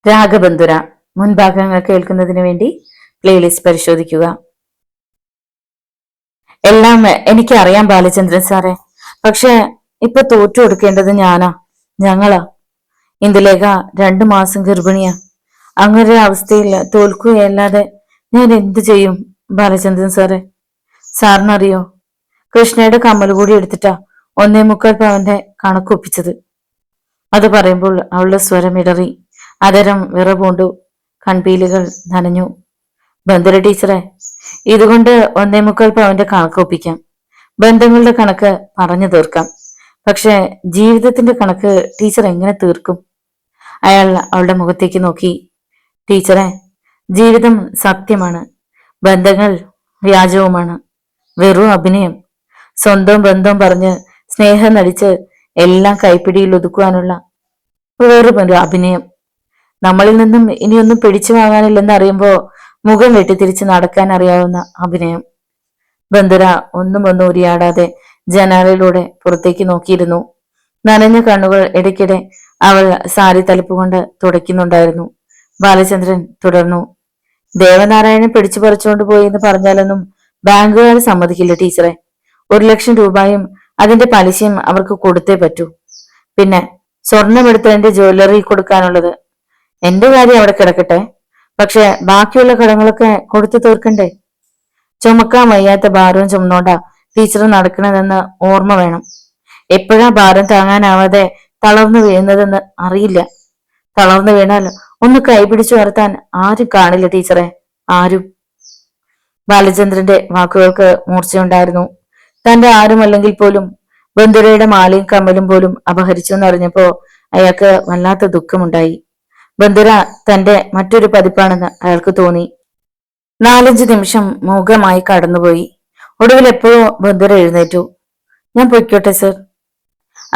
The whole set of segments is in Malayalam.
രാഗബന്ധുര മുൻഭാഗങ്ങൾ കേൾക്കുന്നതിന് വേണ്ടി പ്ലേലിസ്റ്റ് പരിശോധിക്കുക. എല്ലാം എനിക്കറിയാം ബാലചന്ദ്രൻ സാറേ, പക്ഷെ ഇപ്പൊ തോറ്റു കൊടുക്കേണ്ടത് ഞങ്ങളാ. ഇന്ദുലേഖ 2 മാസം ഗർഭിണിയാ. അങ്ങനെ അവസ്ഥയിൽ തോൽക്കുകയല്ലാതെ ഞാൻ എന്ത് ചെയ്യും ബാലചന്ദ്രൻ സാറേ? സാറിനറിയോ, കൃഷ്ണയുടെ കമ്മൽ കൂടി എടുത്തിട്ടാ 1.25 പവന്റെ കണക്കൊപ്പിച്ചത്. അത് പറയുമ്പോൾ അവളുടെ സ്വരം ഇടറി, അതരം വിറപൂണ്ടു, കൺപീലുകൾ നനഞ്ഞു. ബന്ധുര ടീച്ചറെ, ഇതുകൊണ്ട് 1.25 പവന്റെ കണക്ക് ഒപ്പിക്കാം. ബന്ധങ്ങളുടെ കണക്ക് പറഞ്ഞു തീർക്കാം. പക്ഷെ ജീവിതത്തിന്റെ കണക്ക് ടീച്ചർ എങ്ങനെ തീർക്കും? അയാൾ അവളുടെ മുഖത്തേക്ക് നോക്കി. ടീച്ചറെ, ജീവിതം സത്യമാണ്, ബന്ധങ്ങൾ വ്യാജവുമാണ്, വെറും അഭിനയം. സ്വന്തം ബന്ധം പറഞ്ഞ് സ്നേഹം നടിച്ച് എല്ലാം കൈപ്പിടിയിൽ ഒതുക്കുവാനുള്ള വെറും ഒരു അഭിനയം. നമ്മളിൽ നിന്നും ഇനിയൊന്നും പിടിച്ചു വാങ്ങാനില്ലെന്ന് അറിയുമ്പോ മുഖം വെട്ടിത്തിരിച്ച് നടക്കാൻ അറിയാവുന്ന അഭിനയം. ബന്ധുര ഒന്നും ഉരിയാടാതെ ജനാലയിലൂടെ പുറത്തേക്ക് നോക്കിയിരുന്നു. നനഞ്ഞ കണ്ണുകൾ ഇടയ്ക്കിടെ അവൾ സാരി തലപ്പ് കൊണ്ട് തുടയ്ക്കുന്നുണ്ടായിരുന്നു. ബാലചന്ദ്രൻ തുടർന്നു. ദേവനാരായണൻ പിടിച്ചു പറിച്ചുകൊണ്ട് പോയി എന്ന് പറഞ്ഞാലൊന്നും ബാങ്കുകാർ സമ്മതിക്കില്ല ടീച്ചറെ. 1 ലക്ഷം രൂപയും അതിന്റെ പലിശയും അവർക്ക് കൊടുത്തേ പറ്റൂ. പിന്നെ സ്വർണമെടുത്ത് എന്റെ ജ്വല്ലറി കൊടുക്കാനുള്ളത്. എന്റെ കാര്യം അവിടെ കിടക്കട്ടെ, പക്ഷെ ബാക്കിയുള്ള കടങ്ങളൊക്കെ കൊടുത്തു തീർക്കണ്ടേ? ചുമക്കാൻ വയ്യാത്ത ഭാരവും ചുമന്നോണ്ടാ ടീച്ചർ നടക്കണതെന്ന് ഓർമ്മ വേണം. എപ്പോഴാ ഭാരം താങ്ങാനാവാതെ തളർന്നു വീഴുന്നതെന്ന് അറിയില്ല. തളർന്നു വീണാൽ ഒന്ന് കൈപിടിച്ചു ഉയർത്താൻ ആരും കാണില്ല ടീച്ചറെ, ആരും. ബാലചന്ദ്രന്റെ വാക്കുകൾക്ക് മൂർച്ചയുണ്ടായിരുന്നു. തന്റെ ആരുമല്ലെങ്കിൽ പോലും ബന്ധുരയുടെ മാലയും കമ്മലും പോലും അപഹരിച്ചു എന്നറിഞ്ഞപ്പോ അയാൾക്ക് വല്ലാത്ത ദുഃഖമുണ്ടായി. ബന്ധുര തന്റെ മറ്റൊരു പതിപ്പാണെന്ന് അയാൾക്ക് തോന്നി. 4-5 നിമിഷം മൂകമായി കടന്നുപോയി. ഒടുവിൽ എപ്പോഴോ ബന്ധുര എഴുന്നേറ്റു. ഞാൻ പൊയ്ക്കോട്ടെ സർ.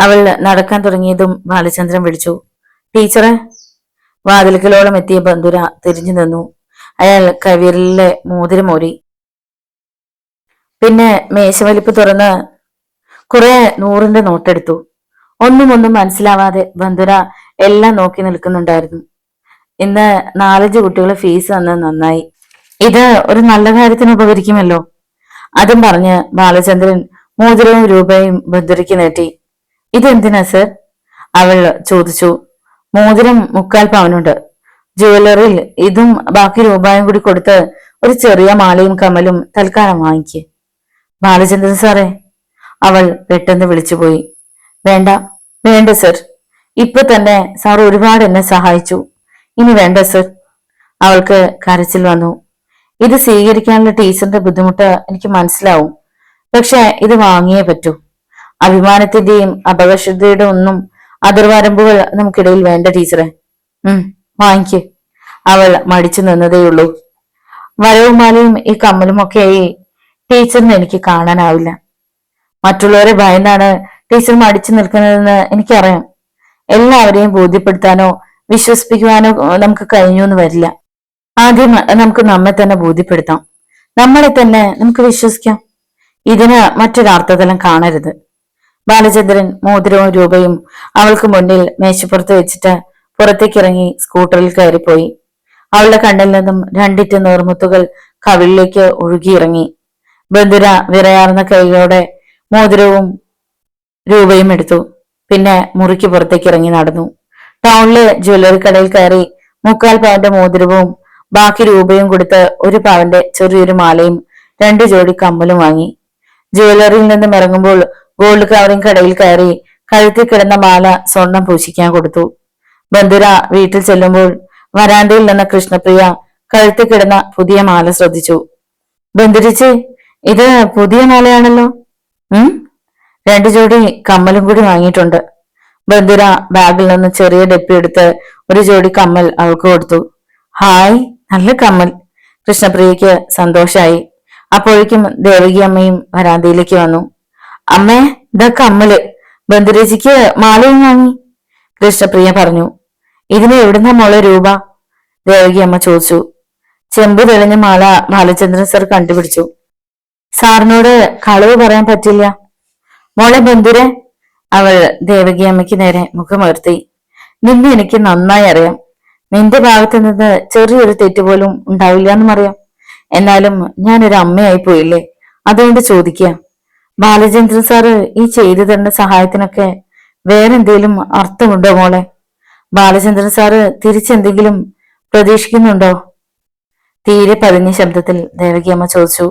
അവൾ നടക്കാൻ തുടങ്ങിയതും ബാലചന്ദ്രൻ വിളിച്ചു, ടീച്ചറെ. വാതിൽക്കലോളം എത്തിയ ബന്ധുര തിരിഞ്ഞു നിന്നു. അയാൾ കവിയലിലെ മോതിരമോരി. പിന്നെ മേശവലിപ്പ് തുറന്ന് കുറെ 100-ന്റെ നോട്ടെടുത്തു. ഒന്നും മനസ്സിലാവാതെ ബന്ധുര എല്ലാം നോക്കി നിൽക്കുന്നുണ്ടായിരുന്നു. ഇന്ന് 4-5 കുട്ടികളെ ഫീസ് തന്നത് നന്നായി. ഇത് ഒരു നല്ല കാര്യത്തിന് ഉപകരിക്കുമല്ലോ. അതും പറഞ്ഞ് ബാലചന്ദ്രൻ മോതിരവും രൂപയും ബന്ധുരയ്ക്ക് നീട്ടി. ഇതെന്തിനാ സർ? അവൾ ചോദിച്ചു. മോതിരം 3/4 പവനുണ്ട്. ജുവലറിയിൽ ഇതും ബാക്കി രൂപയും കൂടി കൊടുത്ത് ഒരു ചെറിയ മാലയും കമ്മലും തൽക്കാലം വാങ്ങിക്ക്. ബാലചന്ദ്രൻ സാറേ, അവൾ പെട്ടെന്ന് വിളിച്ചുപോയി. വേണ്ട സർ, ഇപ്പൊ തന്നെ സാർ ഒരുപാട് എന്നെ സഹായിച്ചു. ഇനി വേണ്ട സർ. അവൾക്ക് കരച്ചിൽ വന്നു. ഇത് സ്വീകരിക്കാനുള്ള ടീച്ചറിന്റെ ബുദ്ധിമുട്ട് എനിക്ക് മനസ്സിലാവും, പക്ഷെ ഇത് വാങ്ങിയേ പറ്റൂ. അഭിമാനത്തിന്റെയും അപകർഷതയുടെ ഒന്നും അതിർവരമ്പുകൾ നമുക്കിടയിൽ വേണ്ട ടീച്ചറെ. വാങ്ങിക്ക്. അവൾ മടിച്ചു നിന്നതേയുള്ളൂ. വരവുമാലയും ഈ കമ്മലും ഒക്കെയായി ടീച്ചറിന് എനിക്ക് കാണാനാവില്ല. മറ്റുള്ളവരെ ഭയന്നാണ് ടീച്ചർ മടിച്ചു നിൽക്കുന്നതെന്ന് എനിക്കറിയാം. എല്ലാവരെയും ബോധ്യപ്പെടുത്താനോ വിശ്വസിപ്പിക്കുവാനോ നമുക്ക് കഴിഞ്ഞു എന്ന് വരില്ല. ആദ്യം നമുക്ക് നമ്മെ തന്നെ ബോധ്യപ്പെടുത്താം. നമ്മളെ തന്നെ നമുക്ക് വിശ്വസിക്കാം. ഇതിന് മറ്റൊരർത്ഥതലം കാണരുത്. ബാലചന്ദ്രൻ മോതിരവും രൂപയും അവൾക്ക് മുന്നിൽ മേശപ്പുറത്ത് വെച്ചിട്ട് പുറത്തേക്കിറങ്ങി സ്കൂട്ടറിൽ കയറിപ്പോയി. അവളുടെ കണ്ണിൽ നിന്നും 2 നീർമുത്തുകൾ കവിളിലേക്ക് ഒഴുകിയിറങ്ങി. ബന്ധുര വിറയാർന്ന കൈകളോടെ മോതിരവും രൂപയും എടുത്തു. പിന്നെ മുറിക്ക് പുറത്തേക്ക് ഇറങ്ങി നടന്നു. ടൗണിലെ ജ്വല്ലറി കടയിൽ കയറി 3/4 പവന്റെ മോതിരവും ബാക്കി രൂപയും കൊടുത്ത് 1 പവന്റെ ചെറിയൊരു മാലയും 2 ജോഡി കമ്മലും വാങ്ങി. ജ്വല്ലറിയിൽ നിന്നും ഇറങ്ങുമ്പോൾ ഗോൾഡ് കവറിംഗ് കടയിൽ കയറി കഴുത്തിൽ കിടന്ന മാല സ്വർണം പൂശിക്കാൻ കൊടുത്തു. ബന്ധുര വീട്ടിൽ ചെല്ലുമ്പോൾ വരാന്തയിൽ നിന്ന കൃഷ്ണപ്രിയ കഴുത്തിൽ കിടന്ന പുതിയ മാല ശ്രദ്ധിച്ചു. ബന്ധുരിച്ച്, ഇത് പുതിയ മാലയാണല്ലോ. 2 ജോഡി കമ്മലും കൂടി വാങ്ങിയിട്ടുണ്ട്. ബന്ധുര ബാഗിൽ നിന്ന് ചെറിയ ഡപ്പി എടുത്ത് 1 ജോഡി കമ്മൽ അവൾക്ക് കൊടുത്തു. ഹായ്, നല്ല കമ്മൽ. കൃഷ്ണപ്രിയക്ക് സന്തോഷായി. അപ്പോഴേക്കും ദേവകി അമ്മയും വരാന്തയിലേക്ക് വന്നു. അമ്മേ, ഇതാ കമ്മല്. ബന്ധുരേച്ചിക്ക് മാലയും വാങ്ങി, കൃഷ്ണപ്രിയ പറഞ്ഞു. ഇതിന് എവിടുന്ന മോളെ രൂപ? ദേവകി അമ്മ ചോദിച്ചു. ചെമ്പ് തെളിഞ്ഞ മാല ബാലചന്ദ്രൻ സർ കണ്ടുപിടിച്ചു. സാറിനോട് കളവ് പറയാൻ പറ്റില്ല. മോളെ ബന്ധുരെ, അവൾ ദേവകി അമ്മയ്ക്ക് നേരെ മുഖമുയർത്തി. നിന്നെ എനിക്ക് നന്നായി അറിയാം. നിന്റെ ഭാഗത്ത് നിന്ന് ചെറിയൊരു തെറ്റ് പോലും ഉണ്ടാവില്ല എന്നും അറിയാം. എന്നാലും ഞാനൊരു അമ്മയായി പോയില്ലേ, അതുകൊണ്ട് ചോദിക്കുക. ബാലചന്ദ്രൻ സാറ് ഈ ചെയ്തു തരുന്ന സഹായത്തിനൊക്കെ വേറെന്തേലും അർത്ഥമുണ്ടോ മോളെ? ബാലചന്ദ്രൻ സാറ് തിരിച്ചെന്തെങ്കിലും പ്രതീക്ഷിക്കുന്നുണ്ടോ? തീരെ പതിഞ്ഞ ശബ്ദത്തിൽ ദേവകിയമ്മ ചോദിച്ചു.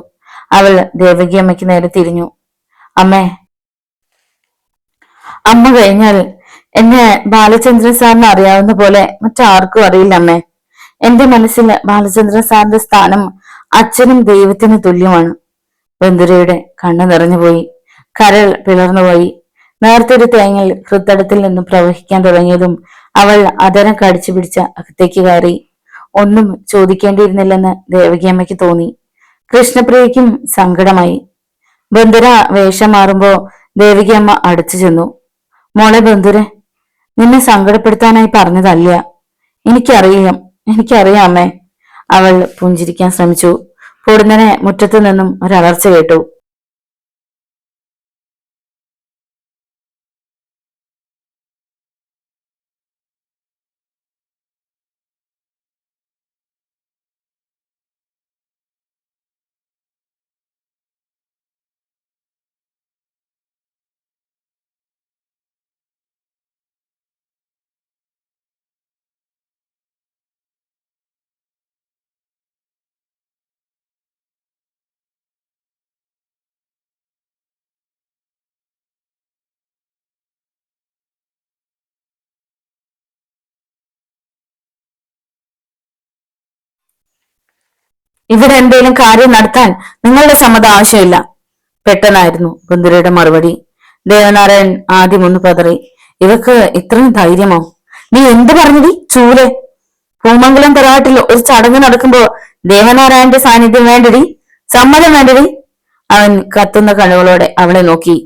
അവൾ ദേവകിയമ്മയ്ക്ക് നേരെ തിരിഞ്ഞു. അമ്മേ, അമ്മ കഴിഞ്ഞാൽ എന്നെ ബാലചന്ദ്രൻ സാറിന് അറിയാവുന്ന പോലെ മറ്റാർക്കും അറിയില്ല അമ്മേ. എന്റെ മനസ്സിൽ ബാലചന്ദ്രൻ സാറിന്റെ സ്ഥാനം അച്ഛനും ദൈവത്തിനും തുല്യമാണ്. ബന്ധുരയുടെ കണ്ണു നിറഞ്ഞുപോയി, കരൾ പിളർന്നുപോയി. നേരത്തെ ഒരു തേങ്ങൽ ഹൃദയത്തിൽ നിന്നും പ്രവഹിക്കാൻ തുടങ്ങിയതും അവൾ അതരം കടിച്ചു പിടിച്ച അകത്തേക്ക് കയറി. ഒന്നും ചോദിക്കേണ്ടിയിരുന്നില്ലെന്ന് ദേവകിയമ്മയ്ക്ക് തോന്നി. കൃഷ്ണപ്രിയയ്ക്കും സങ്കടമായി. ബന്ധുര വേഷം മാറുമ്പോ ദേവകിയമ്മ അടുത്തു ചെന്നു. മോളെ ബന്ധുരെ, നിന്നെ സങ്കടപ്പെടുത്താനായി പറഞ്ഞതല്ല. എനിക്കറിയാം അമ്മേ. അവൾ പുഞ്ചിരിക്കാൻ ശ്രമിച്ചു. പൊടുന്നനെ മുറ്റത്തു നിന്നും ഒരലർച്ച കേട്ടു. ഇവിടെ എന്തേലും കാര്യം നടത്താൻ നിങ്ങളുടെ സമ്മതം ആവശ്യമില്ല. പെട്ടെന്നായിരുന്നു ബന്ധുരയുടെ മറുപടി. ദേവനാരായൺ ആദ്യം ഒന്ന് പതറി. ഇവക്ക് ഇത്രയും ധൈര്യമോ? നീ എന്ത് പറഞ്ഞടി ചൂലെ? പൂമംഗലം തറവാട്ടിൽ ഒരു ചടങ്ങ് നടക്കുമ്പോ ദേവനാരായണന്റെ സാന്നിധ്യം വേണ്ടടി, സമ്മതം വേണ്ടടി. അവൻ കത്തുന്ന കണ്ണുകളോടെ അവളെ നോക്കി.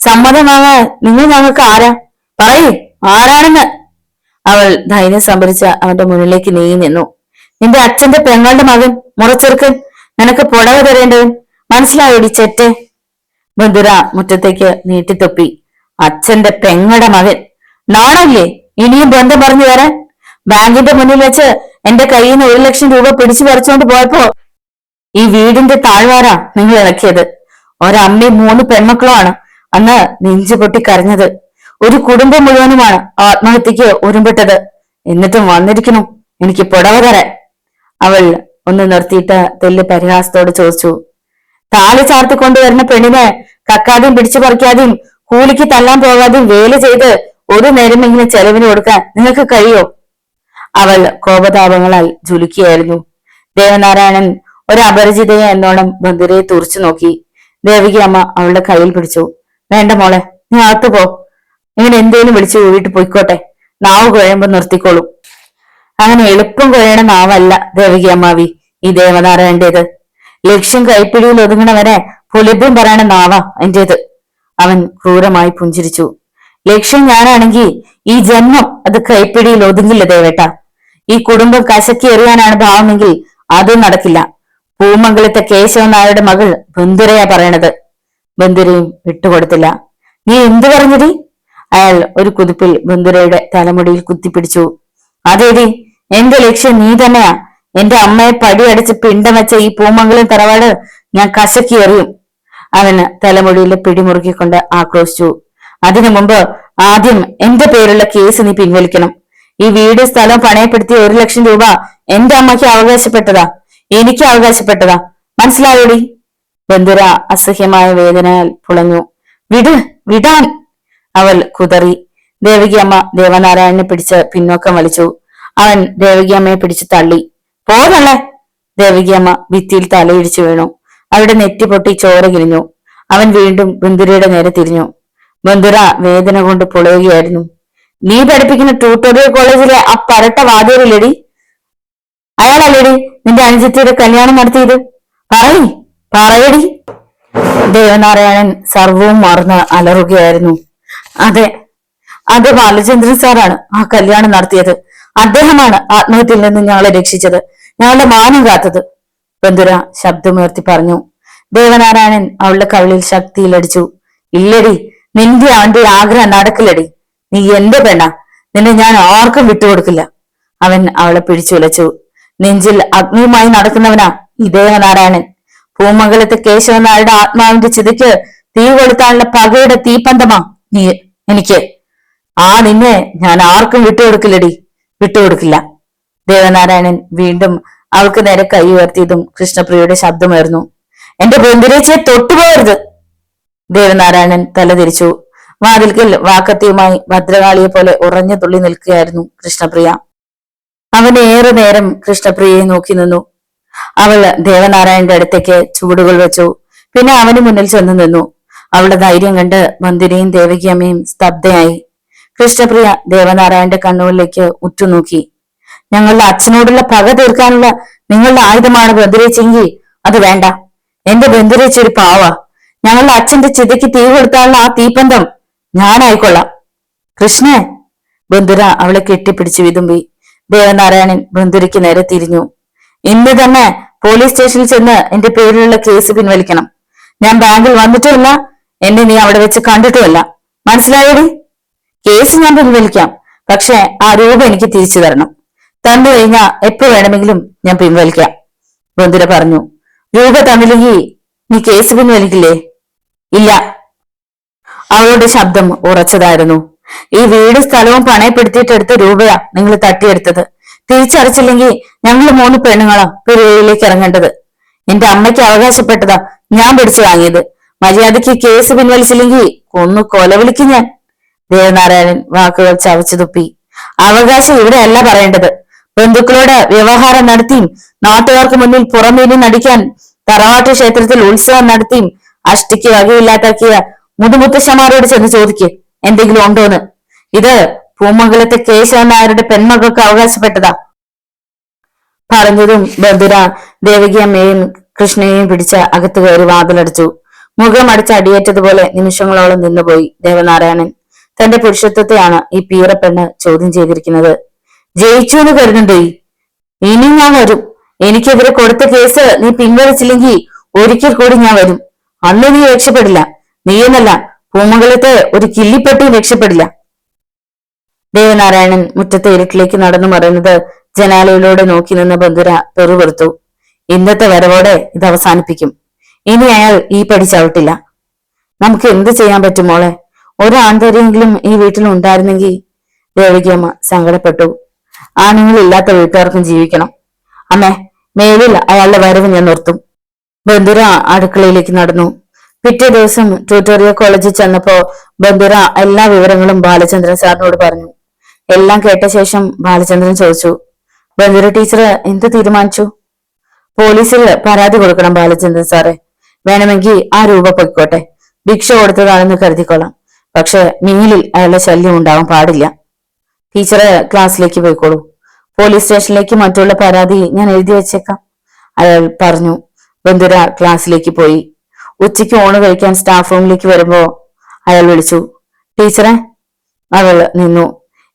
സമ്മതം വാങ്ങാൻ നിങ്ങൾ ഞങ്ങൾക്ക് ആരാ? പറയേ, ആരാണെന്ന്. അവൾ ധൈര്യം സംഭരിച്ച അവന്റെ മുന്നിലേക്ക് നീങ്ങി നിന്നു. നിന്റെ അച്ഛന്റെ പെങ്ങളുടെ മകൻ, മുറച്ചെറുക്കൻ, നിനക്ക് പുടവ തരേണ്ടവൻ, മനസ്സിലായോടി ചെറ്റെ? ബന്ധുര മുറ്റത്തേക്ക് നീട്ടിത്തൊപ്പി. അച്ഛന്റെ പെങ്ങടെ മകൻ, നാണല്ലേ ഇനിയും ബന്ധം പറഞ്ഞു തരാൻ? ബാങ്കിന്റെ മുന്നിൽ വെച്ച് എന്റെ കയ്യിൽ നിന്ന് 1 ലക്ഷം രൂപ പിടിച്ചു പറിച്ചുകൊണ്ട് പോയപ്പോ ഈ വീടിന്റെ താഴ്വാര നിങ്ങൾ ഇറക്കിയത്. ഒരമ്മയും 3 പെൺമക്കളുമാണ് അന്ന് നെഞ്ചു പൊട്ടി കരഞ്ഞത്. ഒരു കുടുംബം മുഴുവനുമാണ് ആത്മഹത്യക്ക് ഒരുമ്പെട്ടത്. എന്നിട്ടും വന്നിരിക്കുന്നു എനിക്ക് പുടവ തരാൻ. അവൾ ഒന്ന് നിർത്തിയിട്ട് തെല്ല് പരിഹാസത്തോട് ചോദിച്ചു. താലി ചാർത്തി കൊണ്ടുവരുന്ന പെണ്ണിനെ കക്കാതെയും പിടിച്ചു പറിക്കാതെയും കൂലിക്ക് തല്ലാൻ പോകാതെയും വേല ചെയ്ത് ഒരു നേരമെങ്കിലും ചെലവിന് കൊടുക്കാൻ നിങ്ങൾക്ക് കഴിയോ? അവൾ കോപതാപങ്ങളാൽ ജ്വലിക്കുകയായിരുന്നു. ദേവനാരായണൻ ഒരു അപരിചിതയെ എന്നോണം ബന്ധുരയെ തുറച്ചു നോക്കി. ദേവകി അമ്മ അവളുടെ കയ്യിൽ പിടിച്ചു. വേണ്ട മോളെ, നീ അകത്തു പോ. ഇങ്ങനെ എന്തേലും വിളിച്ചു കൂടിയിട്ട് പൊയ്ക്കോട്ടെ. നാവ് കുഴയുമ്പോ നിർത്തിക്കോളൂ. അങ്ങനെ എളുപ്പം കുഴയണ നാവല്ല ദേവകി അമ്മാവി ഈ ദേവനാരായണന്റേത്. ലക്ഷ്യം കൈപ്പിടിയിൽ ഒതുങ്ങണവരെ പുലിഭ്യം പറയണ നാവാ എന്റേത്. അവൻ ക്രൂരമായി പുഞ്ചിരിച്ചു. ലക്ഷ്യം ഞാനാണെങ്കിൽ ഈ ജന്മം അത് കൈപ്പിടിയിൽ ഒതുങ്ങില്ല ദേവേട്ട. ഈ കുടുംബം കശക്കി എറിയാനാണ് ഭാവമെങ്കിൽ അതും നടക്കില്ല. പൂമംഗലത്തെ കേശവൻ നായരുടെ മകൾ ബന്ധുരയാ പറയണത്. ബന്ധുരയും വിട്ടുകൊടുത്തില്ല. നീ എന്തു പറഞ്ഞടി? അയാൾ ഒരു കുതിപ്പിൽ ബന്ധുരയുടെ തലമുടിയിൽ കുത്തിപ്പിടിച്ചു. അതേടി, എന്റെ ലക്ഷ്യം നീ തന്നെയാ. എന്റെ അമ്മയെ പടിയടിച്ച് പിണ്ടം വെച്ച ഈ പൂമംഗലം തറവാട് ഞാൻ കശക്കി എറിയും. അവന് തലമുടിയിലെ പിടിമുറുക്കിക്കൊണ്ട് ആക്രോശിച്ചു. അതിനു മുമ്പ് ആദ്യം എന്റെ പേരുള്ള കേസ് നീ പിൻവലിക്കണം. ഈ വീട് സ്ഥലം പണയപ്പെടുത്തിയ 1 ലക്ഷം രൂപ എന്റെ അമ്മയ്ക്ക് അവകാശപ്പെട്ടതാ, എനിക്ക് അവകാശപ്പെട്ടതാ. മനസ്സിലായോടി? ബന്ധുര അസഹ്യമായ വേദനയാൽ പുളഞ്ഞു. വിടാൻ അവൾ കുതറി. ദേവകി അമ്മ ദേവനാരായണനെ പിടിച്ച് പിന്നോക്കം വലിച്ചു. അവൻ ദേവകി അമ്മയെ പിടിച്ചു തള്ളി. പോകല്ലേ? ദേവകി അമ്മ ഭിത്തിയിൽ തലയിടിച്ചു വീണു. അവരുടെ നെറ്റി പൊട്ടി ചോര കിരിഞ്ഞു. അവൻ വീണ്ടും ബന്ധുരയുടെ നേരെ തിരിഞ്ഞു. ബന്ധുര വേദന കൊണ്ട് പൊളയുകയായിരുന്നു. നീ പഠിപ്പിക്കുന്ന ട്യൂട്ടോറിയൽ കോളേജിലെ ആ പരട്ട വാദ്യരില്ലടി, അയാളല്ലേടി നിന്റെ അനുജത്തിയുടെ കല്യാണം നടത്തിയത്? പറയടി. ദേവനാരായണൻ സർവവും മറന്ന് അലറുകയായിരുന്നു. അതെ ബാലചന്ദ്രൻ സാറാണ് ആ കല്യാണം നടത്തിയത്. അദ്ദേഹമാണ് ആത്മഹത്യയിൽ നിന്ന് ഞങ്ങളെ രക്ഷിച്ചത്, ഞങ്ങളുടെ മാനം കാത്തത്. ബന്ധുര ശബ്ദമുയർത്തി പറഞ്ഞു. ദേവനാരായണൻ അവളുടെ കവിളിൽ ശക്തിയിലടിച്ചു. ഇല്ലടി, നിന്റെ അവന്റെ ആഗ്രഹം നടക്കില്ലടി. നീ എന്റെ പെണ്ണ, നിന്നെ ഞാൻ ആർക്കും വിട്ടുകൊടുക്കില്ല. അവൻ അവളെ പിടിച്ചുലച്ചു. നെഞ്ചിൽ അഗ്നിയുമായി നടക്കുന്നവനാ ഈ ദേവനാരായണൻ. പൂമംഗലത്തെ കേശവനാരുടെ ആത്മാവിന്റെ ചിതയ്ക്ക് തീ കൊളുത്താനുള്ള പകയുടെ തീപ്പന്തമാ നീ എനിക്ക്. നിന്നെ ഞാൻ ആർക്കും വിട്ടുകൊടുക്കില്ലടി, വിട്ടുകൊടുക്കില്ല. ദേവനാരായണൻ വീണ്ടും അവൾക്ക് നേരെ കൈ ഉയർത്തിയതും കൃഷ്ണപ്രിയയുടെ ശബ്ദമായിരുന്നു, എന്റെ ബന്ധുരേച്ചിയെ തൊട്ടുപോകരുത്. ദേവനാരായണൻ തലതിരിച്ചു. വാതിൽക്കൽ വാക്കത്തിയുമായി ഭദ്രകാളിയെ പോലെ ഉറഞ്ഞു തുള്ളി നിൽക്കുകയായിരുന്നു കൃഷ്ണപ്രിയ. അവൻ ഏറെ നേരം കൃഷ്ണപ്രിയയെ നോക്കി നിന്നു. അവൾ ദേവനാരായണന്റെ അടുത്തേക്ക് ചുവടുകൾ വെച്ചു. പിന്നെ അവന് മുന്നിൽ ചെന്ന് നിന്നു. അവളുടെ ധൈര്യം കണ്ട് മന്ദിരയും ദേവകിയമ്മയും സ്തബ്ധയായി. കൃഷ്ണപ്രിയ ദേവനാരായണന്റെ കണ്ണുകളിലേക്ക് ഉറ്റുനോക്കി. ഞങ്ങളുടെ അച്ഛനോടുള്ള പക തീർക്കാനുള്ള നിങ്ങളുടെ ആയുധമാണ് ബന്ധുരേച്ചെങ്കിൽ അത് വേണ്ട. എന്റെ ബന്ധുരേച്ച ഒരു പാവ. ഞങ്ങളുടെ അച്ഛന്റെ ചിതയ്ക്ക് തീ കൊടുത്താലുള്ള ആ തീപ്പന്തം ഞാനായിക്കൊള്ളാം. കൃഷ്ണേ, ബന്ധുര അവളെ കെട്ടിപ്പിടിച്ചു വിതുമ്പി. ദേവനാരായണൻ ബന്ധുരയ്ക്ക് നേരെ തിരിഞ്ഞു. ഇന്ന് തന്നെ പോലീസ് സ്റ്റേഷനിൽ ചെന്ന് എന്റെ പേരിലുള്ള കേസ് പിൻവലിക്കണം. ഞാൻ ബാങ്കിൽ വന്നിട്ടുമില്ല, എന്നെ നീ അവിടെ വെച്ച് കണ്ടിട്ടുമല്ല. മനസ്സിലായോടി? കേസ് ഞാൻ പിൻവലിക്കാം, പക്ഷെ ആ രൂപ എനിക്ക് തിരിച്ചു തരണം. തന്നു കഴിഞ്ഞാ എപ്പോ വേണമെങ്കിലും ഞാൻ പിൻവലിക്കാം. ബന്ധുര പറഞ്ഞു. രൂപ തന്നില്ലെങ്കിൽ നീ കേസ് പിൻവലിക്കില്ലേ? ഇല്ല. അവളുടെ ശബ്ദം ഉറച്ചതായിരുന്നു. ഈ വീട് സ്ഥലവും പണയപ്പെടുത്തിയിട്ടെടുത്ത രൂപയാ നിങ്ങൾ തട്ടിയെടുത്തത്. തിരിച്ചടച്ചില്ലെങ്കിൽ ഞങ്ങൾ 3 പെണ്ണുങ്ങളാ പെരുവഴിയിലേക്ക് ഇറങ്ങേണ്ടത്. എന്റെ അമ്മയ്ക്ക് അവകാശപ്പെട്ടതാ ഞാൻ പിടിച്ചു വാങ്ങിയത്. മര്യാദയ്ക്ക് കേസ് പിൻവലിച്ചില്ലെങ്കിൽ കൊന്നു കൊലവിളിക്കും ഞാൻ. ദേവനാരായണൻ വാക്കുകൾ ചവച്ചു തുപ്പി. അവകാശം ഇവിടെയല്ല പറയേണ്ടത്. ബന്ധുക്കളോട് വ്യവഹാരം നടത്തിയും നാട്ടുകാർക്ക് മുന്നിൽ പുറമേനി നടിക്കാൻ തറവാട്ട് ക്ഷേത്രത്തിൽ ഉത്സവം നടത്തിയും അഷ്ടിക്ക് വകയില്ലാത്താക്കിയ മുതുമുത്തശ്ശമാരോട് ചെന്ന് ചോദിക്ക് എന്തെങ്കിലും ഉണ്ടോന്ന്. ഇത് പൂമംഗലത്തെ കേശവൻ നായരുടെ പെൺമകൾക്ക് അവകാശപ്പെട്ടതാ. പറഞ്ഞതും ബന്ധുര ദേവകിയമ്മയെയും കൃഷ്ണയെയും പിടിച്ച് അകത്ത് കയറി വാതിലടച്ചു. മുഖം അടിച്ച് അടിയേറ്റതുപോലെ നിമിഷങ്ങളോളം നിന്നുപോയി ദേവനാരായണൻ. തന്റെ പുരുഷത്വത്തെയാണ് ഈ പീറപ്പെണ്ണ് ചോദ്യം ചെയ്തിരിക്കുന്നത്. ജയിച്ചു എന്ന് കരുതുന്നുണ്ടോ? ഇനി ഞാൻ വരും. എനിക്കെതിരെ കൊടുത്ത കേസ് നീ പിൻവലിച്ചില്ലെങ്കിൽ ഒരിക്കൽ കൂടി ഞാൻ വരും. അന്ന് നീ രക്ഷപ്പെടില്ല. നീയെന്നല്ല, പൂമംഗലത്തെ ഒരു കില്ലിപ്പെട്ടിയും രക്ഷപ്പെടില്ല. ദേവനാരായണൻ മുറ്റത്തെ ഇരുട്ടിലേക്ക് നടന്നു മറയുന്നത് ജനാലയിലൂടെ നോക്കി നിന്ന് ബന്ധുര പെറുപെറുത്തു. ഇന്നത്തെ വരവോടെ ഇത് അവസാനിപ്പിക്കും. ഇനി അയാൾ ഈ പടി ചവിട്ടില്ല. നമുക്ക് എന്ത് ചെയ്യാൻ പറ്റും മോളെ? ഒരാൺതരെങ്കിലും ഈ വീട്ടിൽ ഉണ്ടായിരുന്നെങ്കിൽ. ദേവകിയമ്മ സങ്കടപ്പെട്ടു. ആണുങ്ങളില്ലാത്ത വീട്ടുകാർക്കും ജീവിക്കണം. അമ്മേ, മേലിൽ അയാളുടെ വരവ് ഞാൻ നിർത്തും. ബന്ധുര അടുക്കളയിലേക്ക് നടന്നു. പിറ്റേ ദിവസം ട്യൂട്ടോറിയൽ കോളേജിൽ ചെന്നപ്പോ ബന്ധുര എല്ലാ വിവരങ്ങളും ബാലചന്ദ്രൻ സാറിനോട് പറഞ്ഞു. എല്ലാം കേട്ട ശേഷം ബാലചന്ദ്രൻ ചോദിച്ചു, ബന്ധുര ടീച്ചർ എന്ത് തീരുമാനിച്ചു? പോലീസിൽ പരാതി കൊടുക്കണം ബാലചന്ദ്രൻ സാറെ. വേണമെങ്കിൽ ആ രൂപ പൊയ്ക്കോട്ടെ. ഭിക്ഷ കൊടുത്തതാണെന്ന് കരുതിക്കൊള്ളാം. പക്ഷെ മീനിൽ അയാളുടെ ശല്യം ഉണ്ടാവാൻ പാടില്ല. ടീച്ചറ് ക്ലാസ്സിലേക്ക് പോയിക്കോളൂ. പോലീസ് സ്റ്റേഷനിലേക്ക് മറ്റുള്ള പരാതി ഞാൻ എഴുതി വെച്ചേക്കാം, അയാൾ പറഞ്ഞു. ബന്ധുര ക്ലാസ്സിലേക്ക് പോയി. ഉച്ചയ്ക്ക് ഊണ് കഴിക്കാൻ സ്റ്റാഫ് റൂമിലേക്ക് വരുമ്പോ അയാൾ വിളിച്ചു, ടീച്ചറെ. അവൾ നിന്നു.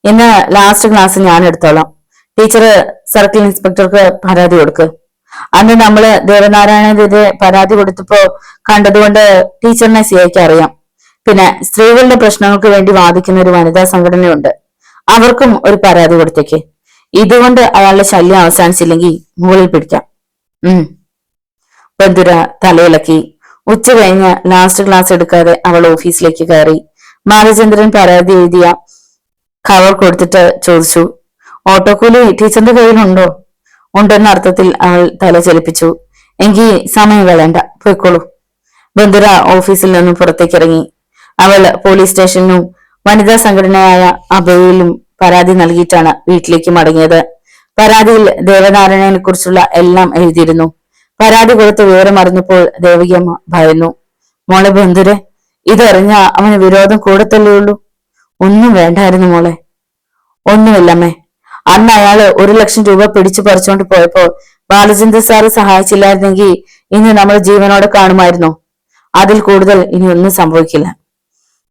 ഇന്ന് ലാസ്റ്റ് ക്ലാസ് ഞാൻ എടുത്തോളാം. ടീച്ചറ് സർക്കിൾ ഇൻസ്പെക്ടർക്ക് പരാതി കൊടുക്ക്. അന്ന് നമ്മള് ദേവനാരായണനെതിരെ പരാതി കൊടുത്തപ്പോ കണ്ടതുകൊണ്ട് ടീച്ചറിനെ സിഐക്ക് അറിയാം. പിന്നെ സ്ത്രീകളുടെ പ്രശ്നങ്ങൾക്ക് വേണ്ടി വാദിക്കുന്ന ഒരു വനിതാ സംഘടനയുണ്ട്. അവർക്കും ഒരു പരാതി കൊടുത്തേക്ക്. ഇതുകൊണ്ട് അയാളുടെ ശല്യം അവസാനിച്ചില്ലെങ്കിൽ മുകളിൽ പിടിക്കാം. ബന്ധുര തലയിളക്കി. ഉച്ച കഴിഞ്ഞ് ലാസ്റ്റ് ക്ലാസ് എടുക്കാതെ അവൾ ഓഫീസിലേക്ക് കയറി. ബാലചന്ദ്രൻ പരാതി എഴുതിയ കവർ കൊടുത്തിട്ട് ചോദിച്ചു, ഓട്ടോക്കൂലി ടീച്ചറിന്റെ കയ്യിലുണ്ടോ? ഉണ്ടെന്ന അർത്ഥത്തിൽ അവൾ തല ചലിപ്പിച്ചു. എങ്കിൽ സമയം കളയണ്ട, പോയിക്കോളൂ. ബന്ധുര ഓഫീസിൽ നിന്നും പുറത്തേക്ക് ഇറങ്ങി. അവൾ പോലീസ് സ്റ്റേഷനിലും വനിതാ സംഘടനയായ അഭയയിലും പരാതി നൽകിയിട്ടാണ് വീട്ടിലേക്ക് മടങ്ങിയത്. പരാതിയിൽ ദേവനാരായണനെ കുറിച്ചുള്ള എല്ലാം എഴുതിയിരുന്നു. പരാതി കൊടുത്ത് വിവരം അറിഞ്ഞപ്പോൾ ദേവകിയമ്മ ഭയന്നു. മോളെ ബന്ധുരെ, ഇതറിഞ്ഞ അവന് വിരോധം കൂടത്തല്ലേ ഉള്ളൂ. ഒന്നും വേണ്ടായിരുന്നു മോളെ. ഒന്നുമില്ലമ്മേ. അന്ന് അയാള് 1 ലക്ഷം രൂപ പിടിച്ചു പറിച്ചുകൊണ്ട് പോയപ്പോ ബാലചന്ദ്ര സാറ് സഹായിച്ചില്ലായിരുന്നെങ്കിൽ ഇന്ന് നമ്മൾ ജീവനോടെ കാണുമായിരുന്നോ? അതിൽ കൂടുതൽ ഇനി ഒന്നും സംഭവിക്കില്ല.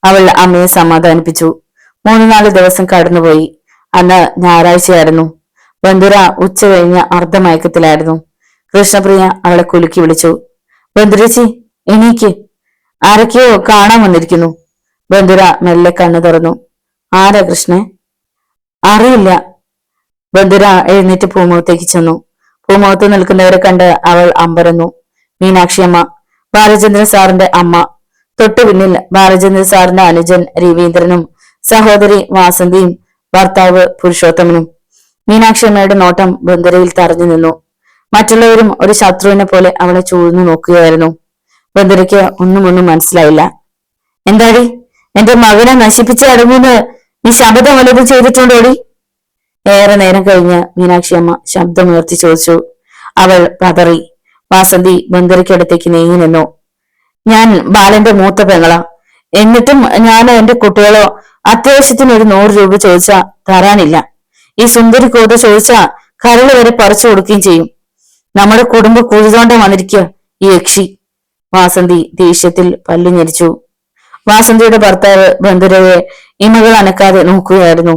അവൾ അമ്മയെ സമാധാനിപ്പിച്ചു. 3-4 ദിവസം കടന്നുപോയി. അന്ന് ഞായറാഴ്ചയായിരുന്നു. ബന്ധുര ഉച്ച കഴിഞ്ഞ അർദ്ധമയക്കത്തിലായിരുന്നു. കൃഷ്ണപ്രിയ അവളെ കുലുക്കി വിളിച്ചു, ബന്ധുരച്ചി എണീക്ക്, ആരൊക്കെയോ കാണാൻ വന്നിരിക്കുന്നു. ബന്ധുര മെല്ലെ കണ്ണു തുറന്നു. ആരാ കൃഷ്ണൻ? അറിയില്ല. ബന്ധുര എഴുന്നേറ്റ് പൂമുഖത്തേക്ക് ചെന്നു. പൂമുഖത്ത് നിൽക്കുന്നവരെ കണ്ട് അവൾ അമ്പരന്നു. മീനാക്ഷി അമ്മ, ബാലചന്ദ്രൻ സാറിന്റെ അമ്മ, തൊട്ടു പിന്നിൽ ബാലചന്ദ്രൻ സാറിന്റെ അനുജൻ രവീന്ദ്രനും സഹോദരി വാസന്തിയും ഭർത്താവ് പുരുഷോത്തമനും. മീനാക്ഷി അമ്മയുടെ നോട്ടം ബന്ധുരയിൽ തറഞ്ഞു നിന്നു. മറ്റുള്ളവരും ഒരു ശത്രുവിനെ പോലെ അവളെ ചൂഴ്ന്നു നോക്കുകയായിരുന്നു. ബന്ധുരയ്ക്ക് ഒന്നും മനസ്സിലായില്ല. എന്താടി, എന്റെ മകനെ നശിപ്പിച്ച് അടങ്ങുന്ന് നീ ശബ്ദം വല്ലതും ചെയ്തിട്ടുണ്ടോടി? ഏറെ നേരം കഴിഞ്ഞ് മീനാക്ഷി അമ്മ ശബ്ദമുയർത്തി ചോദിച്ചു. അവൾ പതറി. വാസന്തി ബന്ധുരയ്ക്കടുത്തേക്ക് നീങ്ങി നിന്നു. ഞാൻ ബാലന്റെ മൂത്ത പെങ്ങളാ. എന്നിട്ടും ഞാൻ എന്റെ കുട്ടികളോ അത്യാവശ്യത്തിന് ഒരു 100 രൂപ ചോദിച്ചാ തരാനില്ല. ഈ സുന്ദരി കോത ചോദിച്ചാ കരള് വരെ പറിച്ചു കൊടുക്കുകയും ചെയ്യും. നമ്മുടെ കുടുംബ കുഴിതോണ്ടം വന്നിരിക്കുക ഈ യക്ഷി. വാസന്തി ദേഷ്യത്തിൽ പല്ലു ഞെരിച്ചു. വാസന്തിയുടെ ഭർത്താവ് ബന്ധുരയെ ഇമകൾ അനക്കാതെ നോക്കുകയായിരുന്നു.